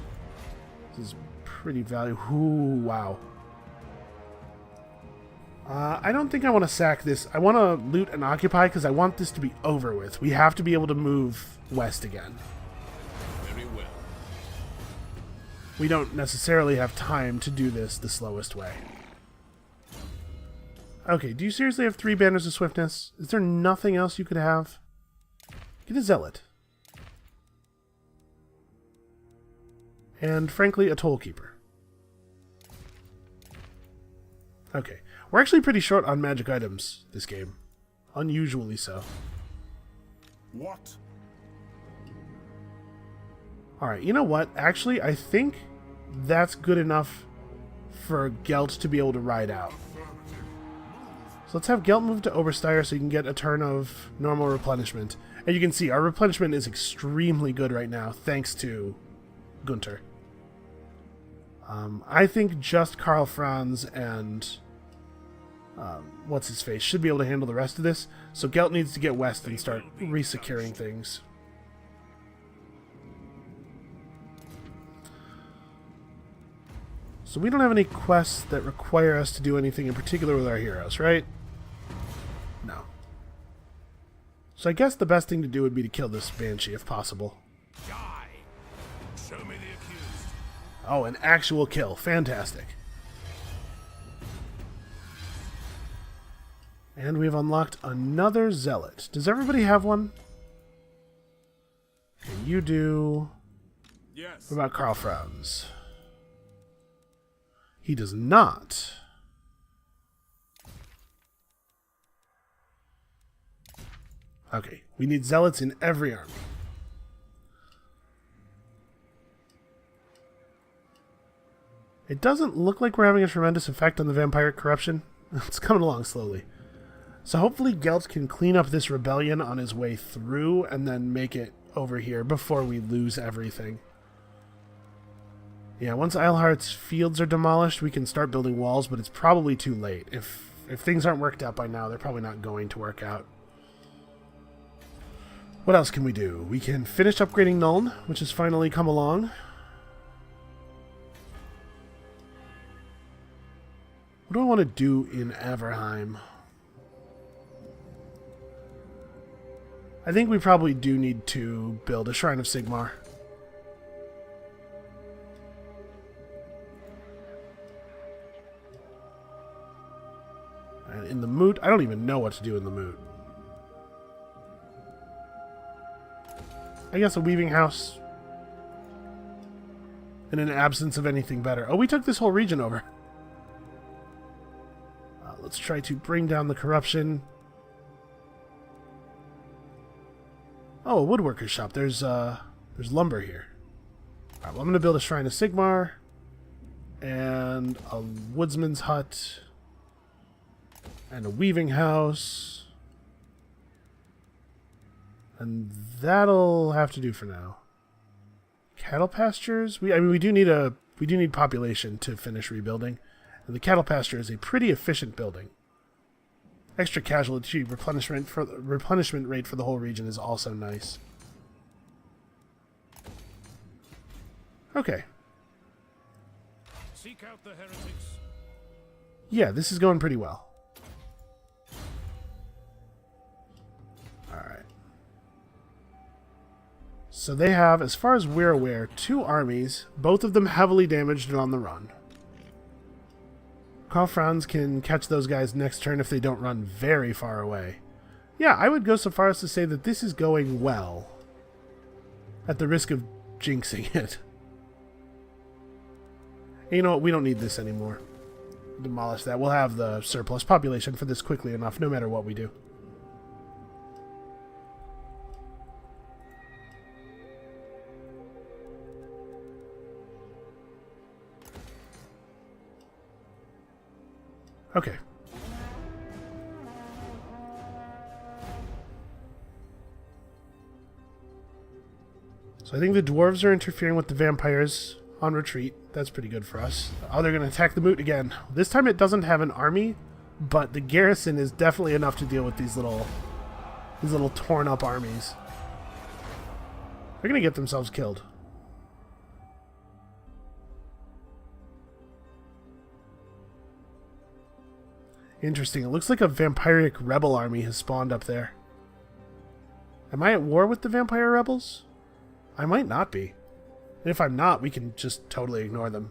This is pretty valuable. Ooh, wow. I don't think I want to sack this. I want to loot and occupy because I want this to be over with. We have to be able to move west again. Very well. We don't necessarily have time to do this the slowest way. Okay, do you seriously have 3 banners of swiftness? Is there nothing else you could have? Get a zealot. And frankly, a toll keeper. Okay. We're actually pretty short on magic items this game. Unusually so. What? Alright, you know what? Actually, I think that's good enough for Gelt to be able to ride out. So let's have Gelt move to Oberstyre so you can get a turn of normal replenishment. And you can see our replenishment is extremely good right now, thanks to Gunther. I think just Karl Franz and what's-his-face should be able to handle the rest of this. So Gelt needs to get west and start resecuring things. So we don't have any quests that require us to do anything in particular with our heroes, right? No. So I guess the best thing to do would be to kill this Banshee if possible. Die. Show me the accused. Oh, an actual kill. Fantastic. And we've unlocked another Zealot. Does everybody have one? Okay, you do. Yes. What about Karl Franz? He does not. Okay, we need Zealots in every army. It doesn't look like we're having a tremendous effect on the vampire corruption. It's coming along slowly. So hopefully Gelt can clean up this rebellion on his way through and then make it over here before we lose everything. Yeah, once Eilhart's fields are demolished, we can start building walls, but it's probably too late. If things aren't worked out by now, they're probably not going to work out. What else can we do? We can finish upgrading Nuln, which has finally come along. What do I want to do in Averheim? I think we probably do need to build a Shrine of Sigmar. And in the Moot, I don't even know what to do in the Moot. I guess a Weaving House. In an absence of anything better. Oh, we took this whole region over. Let's try to bring down the corruption. Oh, a woodworker's shop. There's lumber here. Alright, well, I'm going to build a Shrine of Sigmar. And a woodsman's hut. And a weaving house. And that'll have to do for now. Cattle pastures? We do need population to finish rebuilding. And the cattle pasture is a pretty efficient building. Extra casualty replenishment rate for the whole region is also nice. Okay. Seek out the heretics. Yeah, this is going pretty well. Alright. So they have, as far as we're aware, 2 armies, both of them heavily damaged and on the run. Carl Franz can catch those guys next turn if they don't run very far away. Yeah, I would go so far as to say that this is going well. At the risk of jinxing it. And you know what? We don't need this anymore. Demolish that. We'll have the surplus population for this quickly enough, no matter what we do. Okay. So I think the dwarves are interfering with the vampires on retreat. That's pretty good for us. Oh, they're going to attack the moot again. This time it doesn't have an army, but the garrison is definitely enough to deal with these little torn up armies. They're going to get themselves killed. Interesting. It looks like a vampiric rebel army has spawned up there. Am I at war with the vampire rebels? I might not be. And if I'm not, we can just totally ignore them.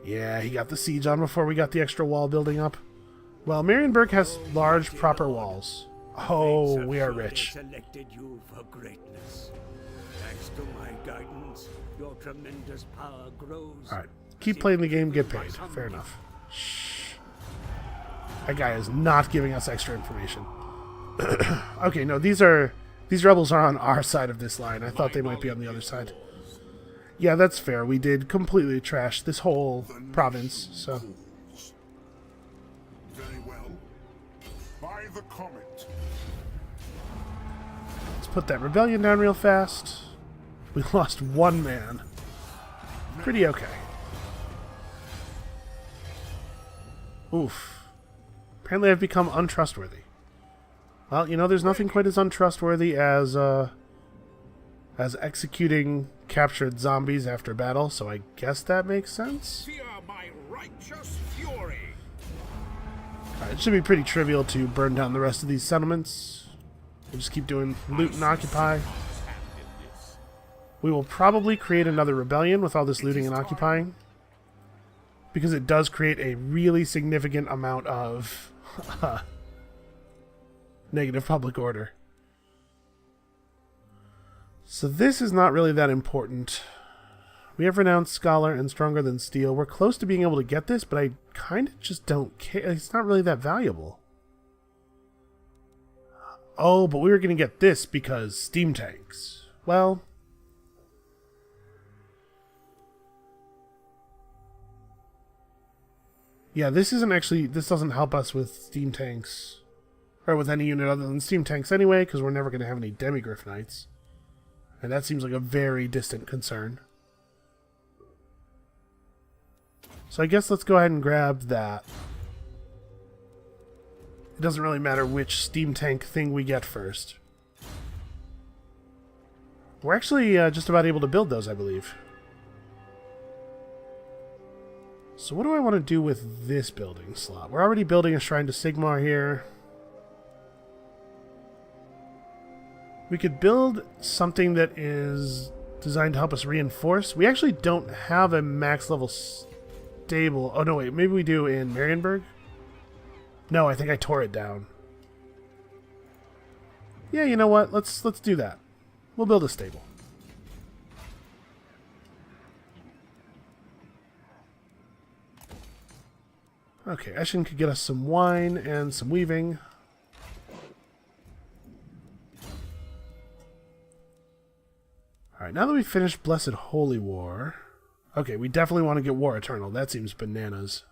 Yeah, he got the siege on before we got the extra wall building up. Well, Marienburg has large, proper walls. Oh, we are rich. Selected you for greatness. Thanks to my guidance, your tremendous power grows. Alright, keep playing the game, get paid. Fair enough. Shh. That guy is not giving us extra information. Okay, no, these rebels are on our side of this line. I thought they might be on the other side. Yeah, that's fair. We did completely trash this whole province, so. Very well. By the comet. Let's put that rebellion down real fast. We lost one man. Pretty okay. Oof. Apparently I've become untrustworthy. Well, you know, there's nothing quite as untrustworthy as executing captured zombies after battle, so I guess that makes sense. Fear my righteous fury. It should be pretty trivial to burn down the rest of these settlements. We'll just keep doing loot and occupy. We will probably create another rebellion with all this looting and occupying, because it does create a really significant amount of negative public order. So this is not really that important. We have Renowned Scholar and Stronger Than Steel. We're close to being able to get this, but I kind of just don't care. It's not really that valuable. Oh, but we were going to get this because steam tanks. Well, yeah, this doesn't help us with steam tanks. Or with any unit other than steam tanks anyway, because we're never going to have any Demigryph Knights. And that seems like a very distant concern. So I guess let's go ahead and grab that. It doesn't really matter which steam tank thing we get first. We're actually just about able to build those, I believe. So what do I want to do with this building slot? We're already building a Shrine to Sigmar here. We could build something that is designed to help us reinforce. We actually don't have a max level stable. Oh, no, wait. Maybe we do in Marienburg? No, I think I tore it down. Yeah, you know what? Let's do that. We'll build a stable. Okay, Eshin could get us some wine and some weaving. Alright, now that we've finished Blessed Holy War... Okay, we definitely want to get War Eternal. That seems bananas.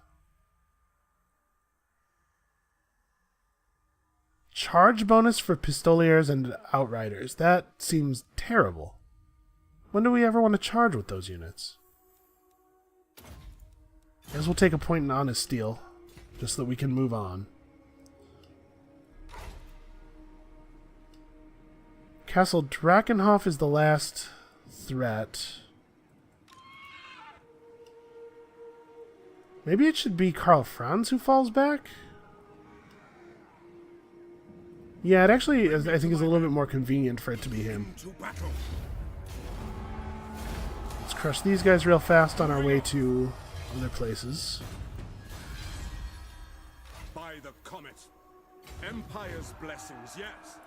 Charge bonus for Pistoliers and Outriders. That seems terrible. When do we ever want to charge with those units? I guess we'll take a point in Honest Steel, just so that we can move on. Castle Drakenhof is the last threat. Maybe it should be Karl Franz who falls back? Yeah, it actually is, I think is a little bit more convenient for it to be him. Let's crush these guys real fast on our way to other places. By the comet. Empire's blessings, yes.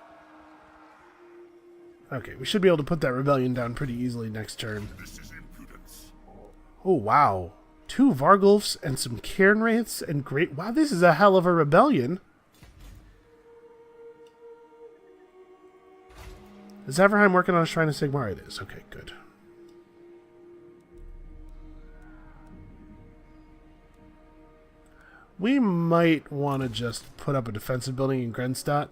Okay, we should be able to put that rebellion down pretty easily next turn. This is impudence. Oh, wow. 2 Vargulfs and some Cairn Wraiths and great... Wow, this is a hell of a rebellion. Is Everheim working on a Shrine of Sigmar? It is. Okay, good. We might want to just put up a defensive building in Grenstadt.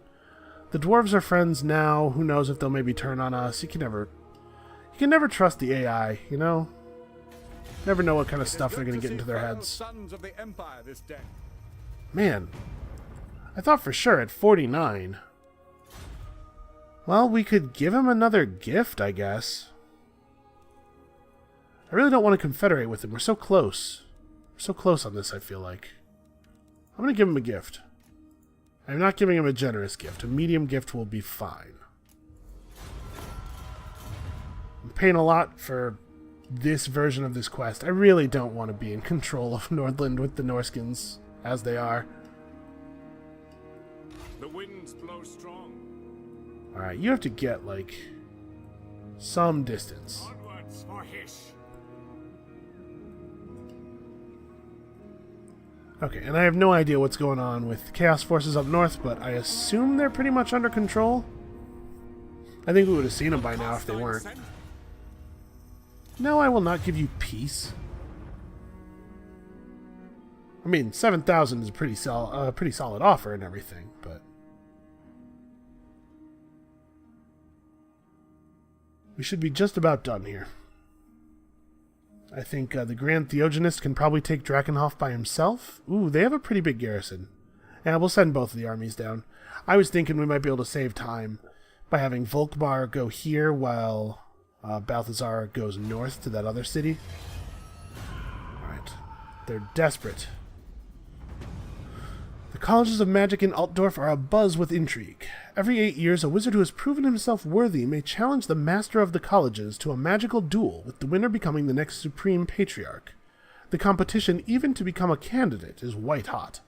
The dwarves are friends now. Who knows if they'll maybe turn on us. You can never trust the AI, you know? Never know what kind of stuff they're going to get into their heads. Sons of the Empire this day. Man, I thought for sure at 49. Well, we could give him another gift, I guess. I really don't want to confederate with him. We're so close. We're so close on this, I feel like. I'm going to give him a gift. I'm not giving him a generous gift. A medium gift will be fine. I'm paying a lot for this version of this quest. I really don't want to be in control of Nordland with the Norskins as they are. The winds blow strong. Alright, you have to get, like, some distance. Onwards for Hish. Okay, and I have no idea what's going on with Chaos Forces up north, but I assume they're pretty much under control. I think we would have seen them by now if they weren't. No, I will not give you peace. I mean, 7,000 is a pretty solid offer and everything, but... we should be just about done here. I think the Grand Theogenist can probably take Drakenhof by himself. Ooh, they have a pretty big garrison. Yeah, we'll send both of the armies down. I was thinking we might be able to save time by having Volkmar go here while Balthazar goes north to that other city. Alright. They're desperate. The colleges of magic in Altdorf are abuzz with intrigue. Every 8 years, a wizard who has proven himself worthy may challenge the master of the colleges to a magical duel, with the winner becoming the next supreme patriarch. The competition, even to become a candidate, is white-hot.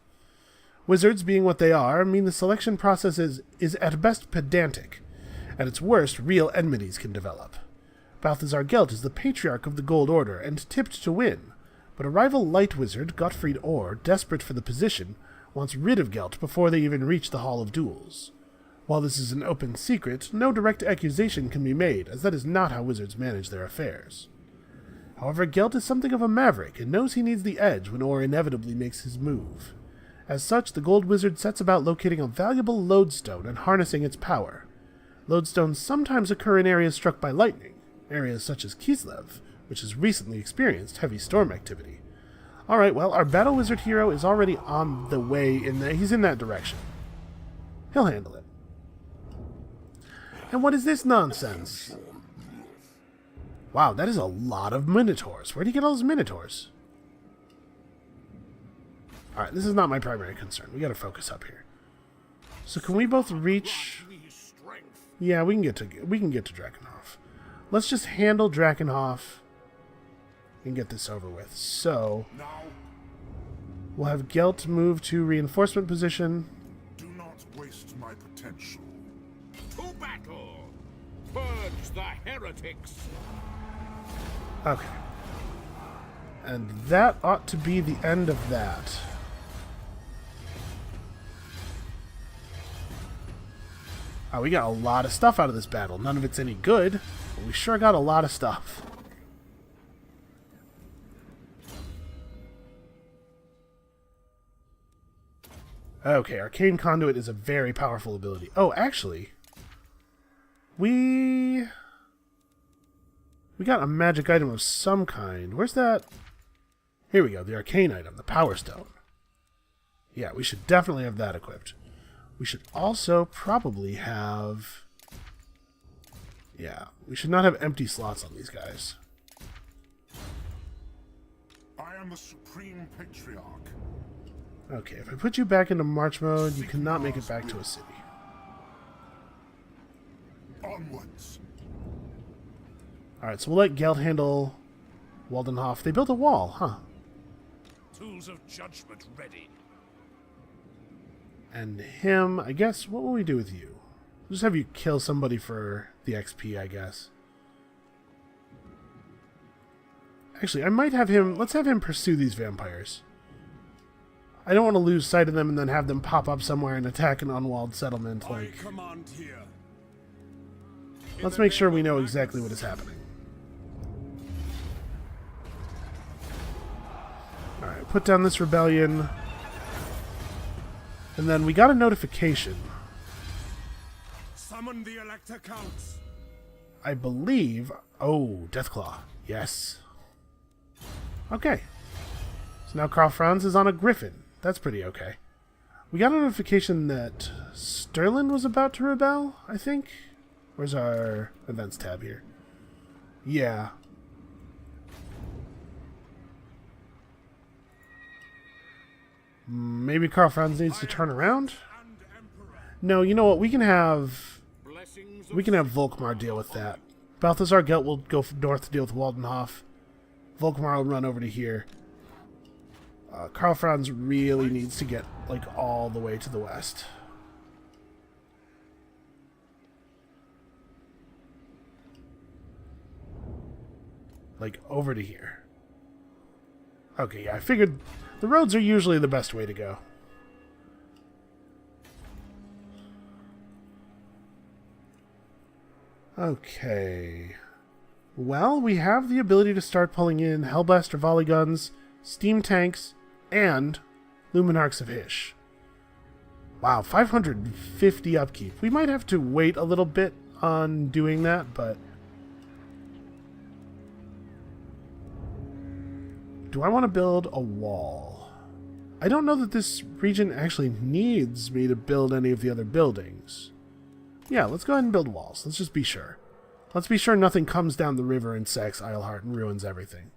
Wizards, being what they are, mean the selection process is at best pedantic. At its worst, real enmities can develop. Balthazar Gelt is the patriarch of the Gold Order, and tipped to win, but a rival light wizard, Gottfried Orr, desperate for the position, wants rid of Gelt before they even reach the Hall of Duels. While this is an open secret, no direct accusation can be made, as that is not how wizards manage their affairs. However, Gelt is something of a maverick, and knows he needs the edge when Orr inevitably makes his move. As such, the Gold Wizard sets about locating a valuable lodestone and harnessing its power. Lodestones sometimes occur in areas struck by lightning, areas such as Kislev, which has recently experienced heavy storm activity. Alright, well, our Battle Wizard hero is already on the way in there. He's in that direction. He'll handle it. And what is this nonsense? Wow, that is a lot of Minotaurs. Where do you get all those Minotaurs? Alright, this is not my primary concern. We gotta focus up here. So can we both reach... yeah, we can get to Drakenhof. Let's just handle Drakenhof and get this over with. So, we'll have Gelt move to reinforcement position. Do not waste my potential. To battle! Purge the heretics! Okay. And that ought to be the end of that. Oh, we got a lot of stuff out of this battle. None of it's any good, but we sure got a lot of stuff. Okay, Arcane Conduit is a very powerful ability. Oh, actually, we got a magic item of some kind. Where's that? Here we go, the arcane item, the Power Stone. Yeah, we should definitely have that equipped. We should also probably have... yeah, we should not have empty slots on these guys. I am the Supreme Patriarch. Okay, if I put you back into March mode, you cannot make it back to a city. Onwards. Alright, so we'll let Gelt handle Waldenhof. They built a wall, huh? Tools of judgment ready. And him, I guess, what will we do with you? We'll just have you kill somebody for the XP, I guess. Actually, I might have him... Let's have him pursue these vampires. I don't want to lose sight of them and then have them pop up somewhere and attack an unwalled settlement. I Like, command here. let's make sure we know exactly what is happening. Alright, put down this rebellion. And then we got a notification. Summon the Elector Counts. I believe... Oh, Deathclaw. Yes. Okay. So now Karl Franz is on a griffin. That's pretty okay. We got a notification that Sterling was about to rebel, I think. Where's our events tab here? Yeah. Maybe Karl Franz needs to turn around? No, you know what? We can have Volkmar deal with that. Balthazar Gelt will go north to deal with Waldenhof. Volkmar will run over to here. Karl Franz really needs to get, like, all the way to the west. Like, over to here. Okay, yeah, I figured the roads are usually the best way to go. Okay. Well, we have the ability to start pulling in Hellblaster volley guns, steam tanks, and Luminarchs of Hysh. Wow, 550 upkeep. We might have to wait a little bit on doing that, but... Do I want to build a wall? I don't know that this region actually needs me to build any of the other buildings. Yeah, let's go ahead and build walls. Let's just be sure. Let's be sure nothing comes down the river and sacks Eilhart and ruins everything.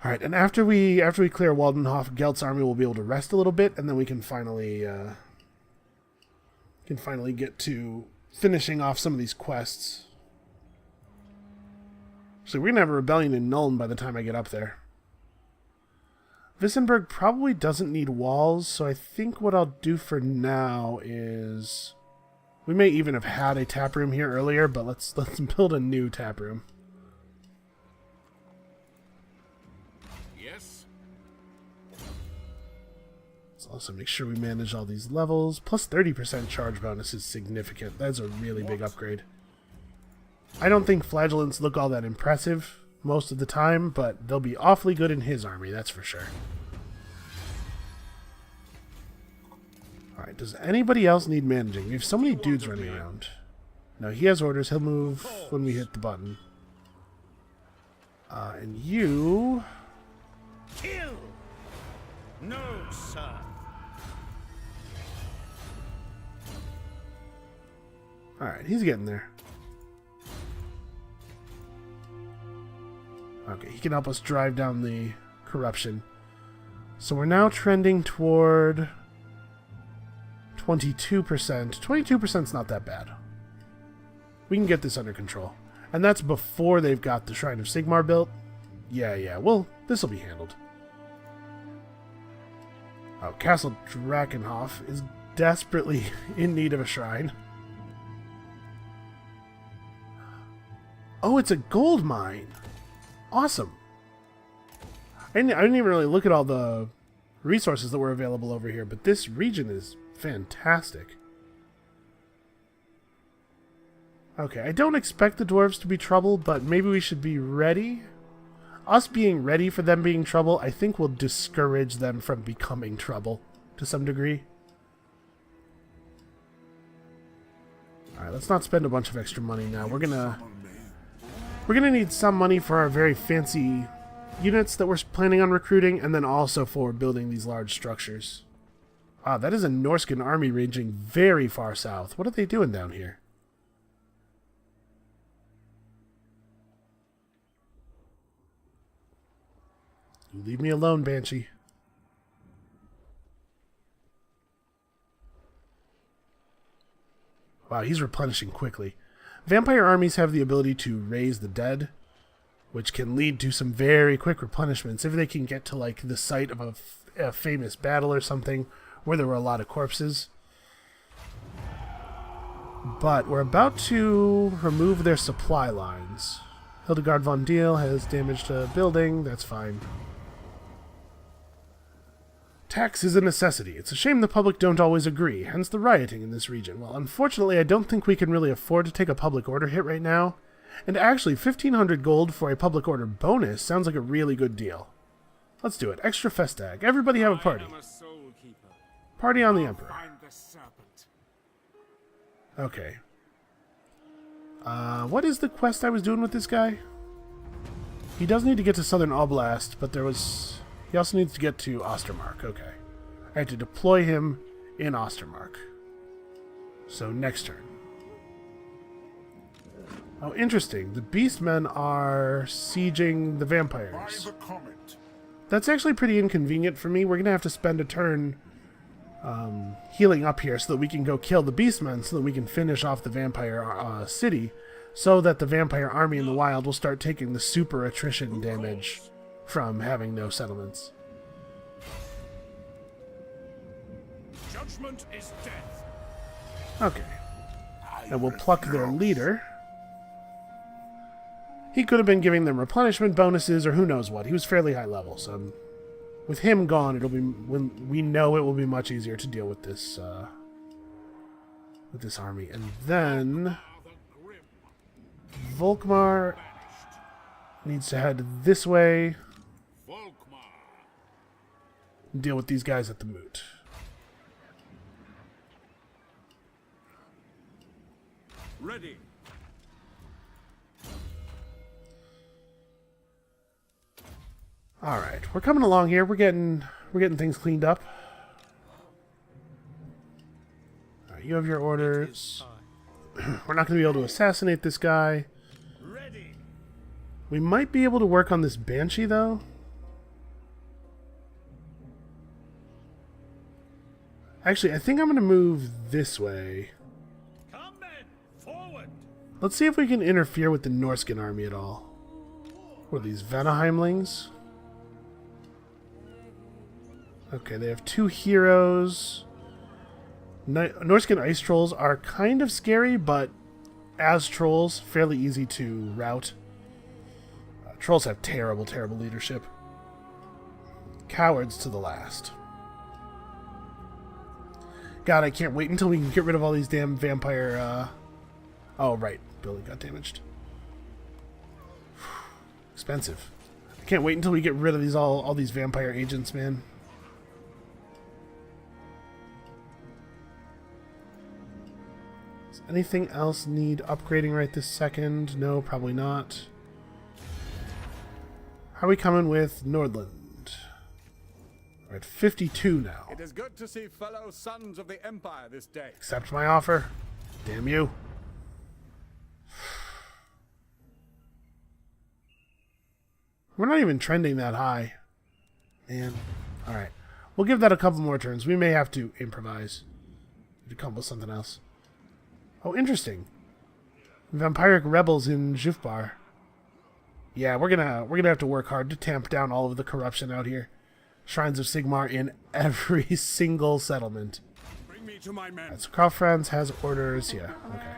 Alright, and after we clear Waldenhof, Gelt's army will be able to rest a little bit, and then we can finally get to finishing off some of these quests. So we're going to have a rebellion in Nuln by the time I get up there. Wissenberg probably doesn't need walls, so I think what I'll do for now is... We may even have had a taproom here earlier, but let's build a new taproom. Yes. Let's also make sure we manage all these levels. Plus 30% charge bonus is significant. That's a really big upgrade. I don't think flagellants look all that impressive most of the time, but they'll be awfully good in his army, that's for sure. Alright, does anybody else need managing? We have so many dudes running around. No, he has orders. He'll move when we hit the button. And you... Kill! No, sir. Alright, he's getting there. Okay, he can help us drive down the corruption. So we're now trending toward 22%. 22% is not that bad. We can get this under control. And that's before they've got the Shrine of Sigmar built. Yeah, well, this will be handled. Oh, Castle Drakenhof is desperately in need of a shrine. Oh, it's a gold mine! Awesome. I didn't even really look at all the resources that were available over here, but this region is fantastic. Okay, I don't expect the dwarves to be trouble, but maybe we should be ready. Us being ready for them being trouble, I think will discourage them from becoming trouble to some degree. Alright, let's not spend a bunch of extra money now. We're gonna need some money for our very fancy units that we're planning on recruiting, and then also for building these large structures. Wow, that is a Norscan army ranging very far south. What are they doing down here? You leave me alone, Banshee. Wow, he's replenishing quickly. Vampire armies have the ability to raise the dead, which can lead to some very quick replenishments if they can get to like the site of a famous battle or something where there were a lot of corpses. But we're about to remove their supply lines. Hildegard von Deal has damaged a building. That's fine. Tax is a necessity. It's a shame the public don't always agree, hence the rioting in this region. Well, unfortunately, I don't think we can really afford to take a public order hit right now. And actually, 1,500 gold for a public order bonus sounds like a really good deal. Let's do it. Extra Festag. Everybody have a party. Party on the Emperor. Okay. What is the quest I was doing with this guy? He does need to get to Southern Oblast, but there was... He also needs to get to Ostermark. Okay. I have to deploy him in Ostermark. So, next turn. Oh, interesting. The Beastmen are sieging the vampires. That's actually pretty inconvenient for me. We're going to have to spend a turn healing up here so that we can go kill the Beastmen so that we can finish off the vampire city so that the vampire army in the wild will start taking the super attrition damage from having no settlements. Judgment is death. Okay. And we'll pluck their leader. He could have been giving them replenishment bonuses or who knows what. He was fairly high level, so with him gone, it'll be when we know it will be much easier to deal with this army. And then Volkmar needs to head this way. Deal with these guys at the moot. Ready. All right, we're coming along here. We're getting things cleaned up. All right, you have your orders. We're not going to be able to assassinate this guy. Ready. We might be able to work on this Banshee, though. Actually, I think I'm going to move this way. Come men, forward. Let's see if we can interfere with the Norskin army at all. What are these, Vanaheimlings? Okay, they have 2 heroes. Norskin ice trolls are kind of scary, but as trolls, fairly easy to rout. Trolls have terrible, terrible leadership. Cowards to the last. God, I can't wait until we can get rid of all these damn vampire, Oh, right. Building got damaged. Expensive. I can't wait until we get rid of these all these vampire agents, man. Does anything else need upgrading right this second? No, probably not. How are we coming with Nordland? We're at 52 now. It is good to see fellow sons of the Empire this day. Accept my offer. Damn you. We're not even trending that high. Man. Alright. We'll give that a couple more turns. We may have to improvise. To come up with something else. Oh, interesting. Vampiric rebels in Jufbar. Yeah, we're gonna have to work hard to tamp down all of the corruption out here. Shrines of Sigmar in every single settlement. Bring me to my men. Right, so Carl Franz has orders. Yeah, okay.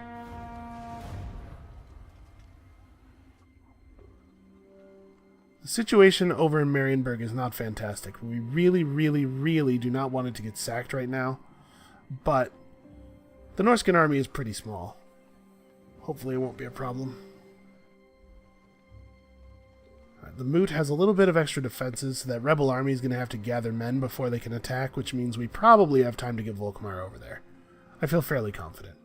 The situation over in Marienburg is not fantastic. We really, really, really do not want it to get sacked right now. But the Norskin army is pretty small. Hopefully it won't be a problem. The Moot has a little bit of extra defenses, so that Rebel army is going to have to gather men before they can attack, which means we probably have time to get Volkmar over there. I feel fairly confident.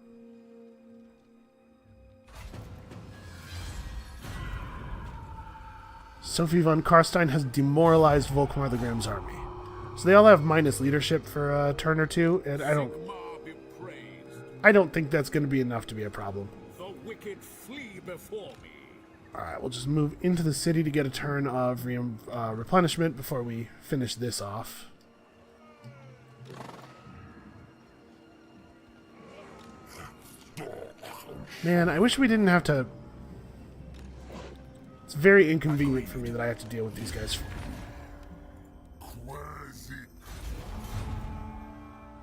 Sophie von Karstein has demoralized Volkmar the Grimm's army. So they all have minus leadership for a turn or two, and I don't think that's going to be enough to be a problem. The wicked flee before me. Alright, we'll just move into the city to get a turn of replenishment before we finish this off. Man, I wish we didn't have to It's very inconvenient for me that I have to deal with these guys.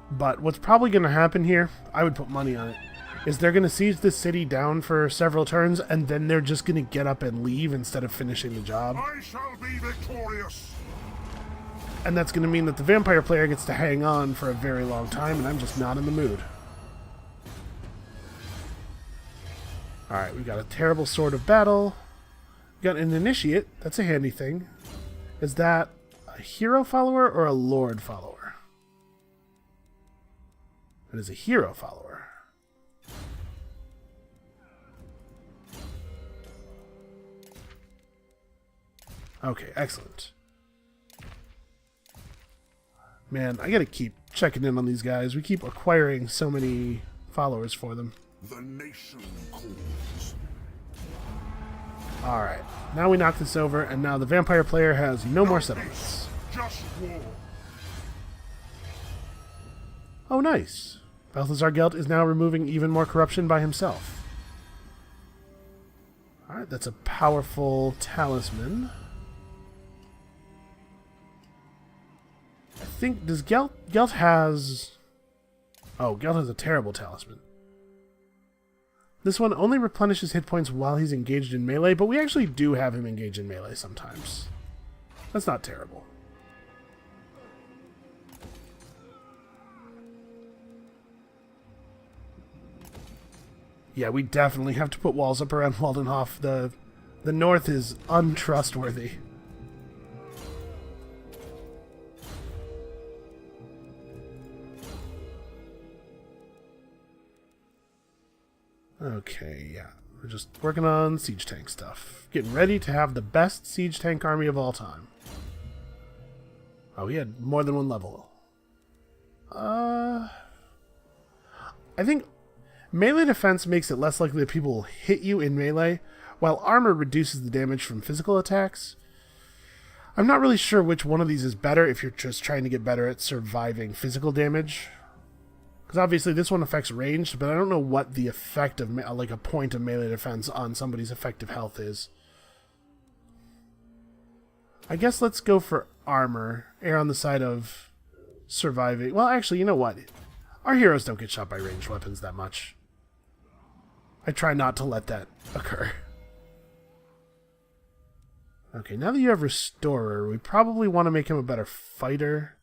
But what's probably going to happen here, I would put money on it, is they're going to siege this city down for several turns, and then they're just going to get up and leave instead of finishing the job. I shall be victorious. And that's going to mean that the vampire player gets to hang on for a very long time, and I'm just not in the mood. Alright, we got a terrible sword of battle. We got an initiate. That's a handy thing. Is that a hero follower or a lord follower? It is a hero follower. Okay, excellent. Man, I gotta keep checking in on these guys. We keep acquiring so many followers for them. The nation calls. Alright, now we knock this over, and now the vampire player has no more settlements. Just war. Oh, nice. Balthazar Gelt is now removing even more corruption by himself. Alright, that's a powerful talisman. I think, does Gelt has... Oh, Gelt has a terrible talisman. This one only replenishes hit points while he's engaged in melee, but we actually do have him engaged in melee sometimes. That's not terrible. Yeah, we definitely have to put walls up around Waldenhof. The north is untrustworthy. Okay, yeah. We're just working on siege tank stuff. Getting ready to have the best siege tank army of all time. Oh, we had more than one level. I think melee defense makes it less likely that people will hit you in melee, while armor reduces the damage from physical attacks. I'm not really sure which one of these is better if you're just trying to get better at surviving physical damage. Because obviously this one affects ranged, but I don't know what the effect of like a point of melee defense on somebody's effective health is. I guess let's go for armor. Err on the side of surviving. Well, actually, you know what? Our heroes don't get shot by ranged weapons that much. I try not to let that occur. Okay, now that you have Restorer, we probably want to make him a better fighter.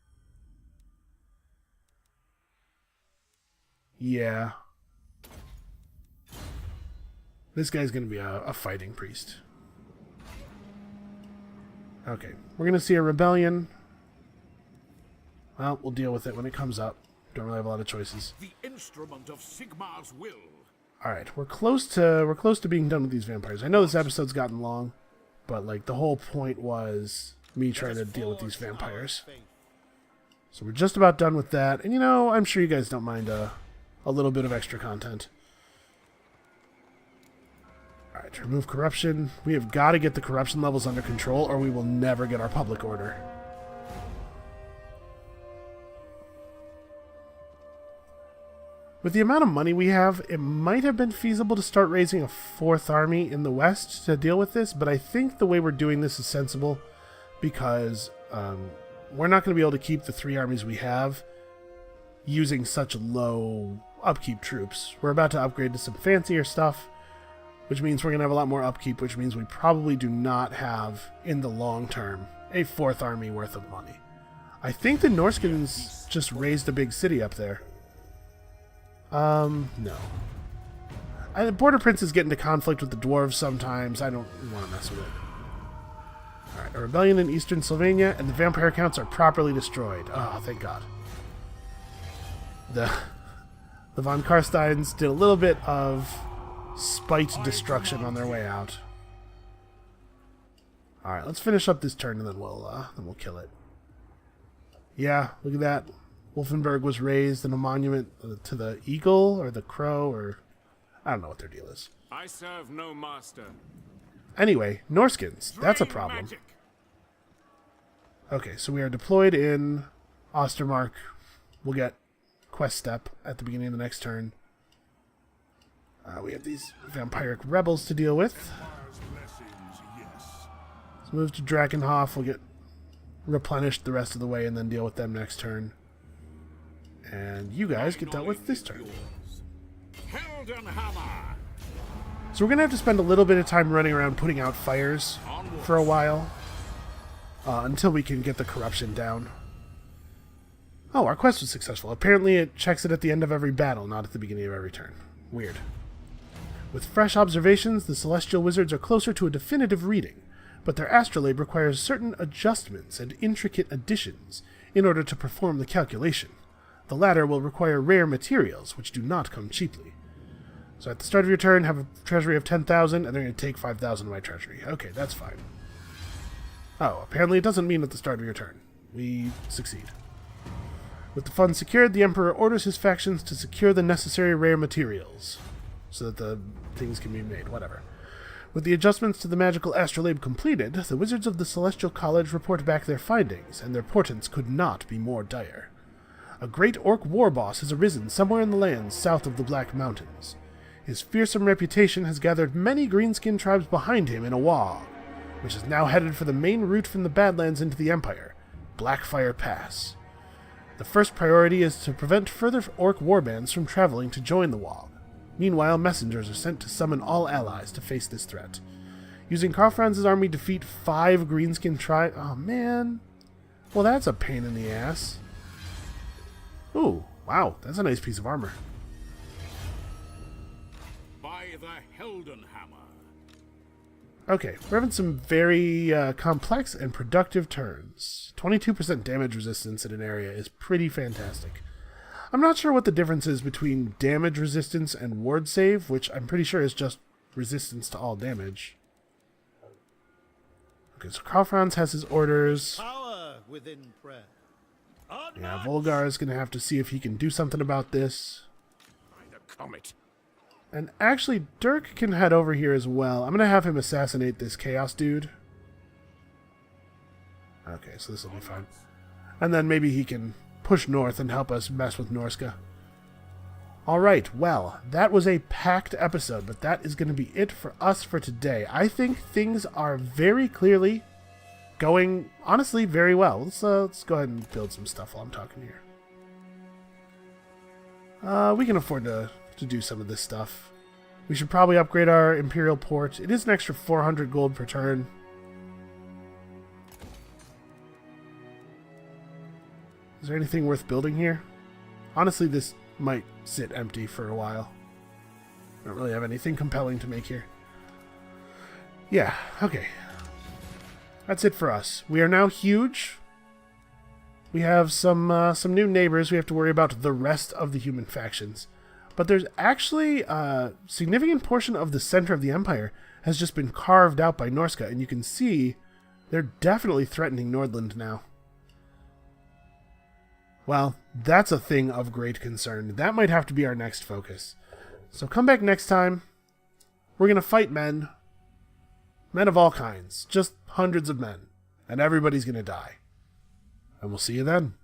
Yeah. This guy's going to be a fighting priest. Okay, we're going to see a rebellion. Well, we'll deal with it when it comes up. Don't really have a lot of choices. The instrument of Sigmar's will. Alright, we're close to being done with these vampires. I know this episode's gotten long, but like the whole point was me trying to deal with these vampires. So we're just about done with that. And you know, I'm sure you guys don't mind a little bit of extra content. Alright, remove corruption. We have got to get the corruption levels under control or we will never get our public order. With the amount of money we have, it might have been feasible to start raising a fourth army in the west to deal with this, but I think the way we're doing this is sensible because we're not going to be able to keep the 3 armies we have using such low upkeep troops. We're about to upgrade to some fancier stuff, which means we're going to have a lot more upkeep, which means we probably do not have, in the long term, a 4th army worth of money. I think the Norskins just raised a big city up there. No. The Border Prince is getting into conflict with the dwarves sometimes. I don't want to mess with it. Alright, a rebellion in eastern Sylvania, and the vampire counts are properly destroyed. Oh, thank God. The von Karsteins did a little bit of spite destruction on their way out. Alright, let's finish up this turn and then we'll kill it. Yeah, look at that. Wolfenburg was raised in a monument to the eagle or the crow, or I don't know what their deal is. I serve no master. Anyway, Norskins, that's a problem. Okay, so we are deployed in Ostermark. We'll get quest step at the beginning of the next turn. We have these vampiric rebels to deal with. Empire's blessings, yes. move to Drakenhof. We'll get replenished the rest of the way and then deal with them next turn. And you guys get dealt with this turn. So we're going to have to spend a little bit of time running around putting out fires for a while. Until we can get the corruption down. Oh, our quest was successful. Apparently it checks it at the end of every battle, not at the beginning of every turn. Weird. With fresh observations, the Celestial Wizards are closer to a definitive reading, but their astrolabe requires certain adjustments and intricate additions in order to perform the calculation. The latter will require rare materials, which do not come cheaply. So at the start of your turn, have a treasury of 10,000, and they're going to take 5,000 of my treasury. Okay, that's fine. Oh, apparently it doesn't mean at the start of your turn. We succeed. With the funds secured, the Emperor orders his factions to secure the necessary rare materials, so that the things can be made, whatever. With the adjustments to the magical astrolabe completed, the Wizards of the Celestial College report back their findings, and their portents could not be more dire. A great orc war boss has arisen somewhere in the lands south of the Black Mountains. His fearsome reputation has gathered many greenskin tribes behind him in a wall, which is now headed for the main route from the Badlands into the Empire, Blackfire Pass. The first priority is to prevent further orc warbands from traveling to join the wall. Meanwhile, messengers are sent to summon all allies to face this threat. Using Karl Franz's army, defeat 5 greenskin tribes. Oh, man. Well, that's a pain in the ass. Ooh, wow, that's a nice piece of armor. By the Heldenhammer. Okay, we're having some very complex and productive turns. 22% damage resistance in an area is pretty fantastic. I'm not sure what the difference is between damage resistance and ward save, which I'm pretty sure is just resistance to all damage. Okay, so Karl Franz has his orders. Power within prayer. Yeah, Volgar is going to have to see if he can do something about this. By the comet. And actually, Dirk can head over here as well. I'm going to have him assassinate this Chaos dude. Okay, so this will be fine. And then maybe he can push north and help us mess with Norska. Alright, well, that was a packed episode, but that is going to be it for us for today. I think things are very clearly going, honestly, very well. Let's go ahead and build some stuff while I'm talking here. We can afford to do some of this stuff. We should probably upgrade our Imperial Port. It is an extra 400 gold per turn. Is there anything worth building here? Honestly, this might sit empty for a while. I don't really have anything compelling to make here. Yeah, okay. That's it for us. We are now huge. We have some new neighbors. We have to worry about the rest of the human factions. But there's actually a significant portion of the center of the Empire has just been carved out by Norska, and you can see they're definitely threatening Nordland now. Well, that's a thing of great concern. That might have to be our next focus. So come back next time. We're going to fight men. Men of all kinds. Just hundreds of men. And everybody's going to die. And we'll see you then.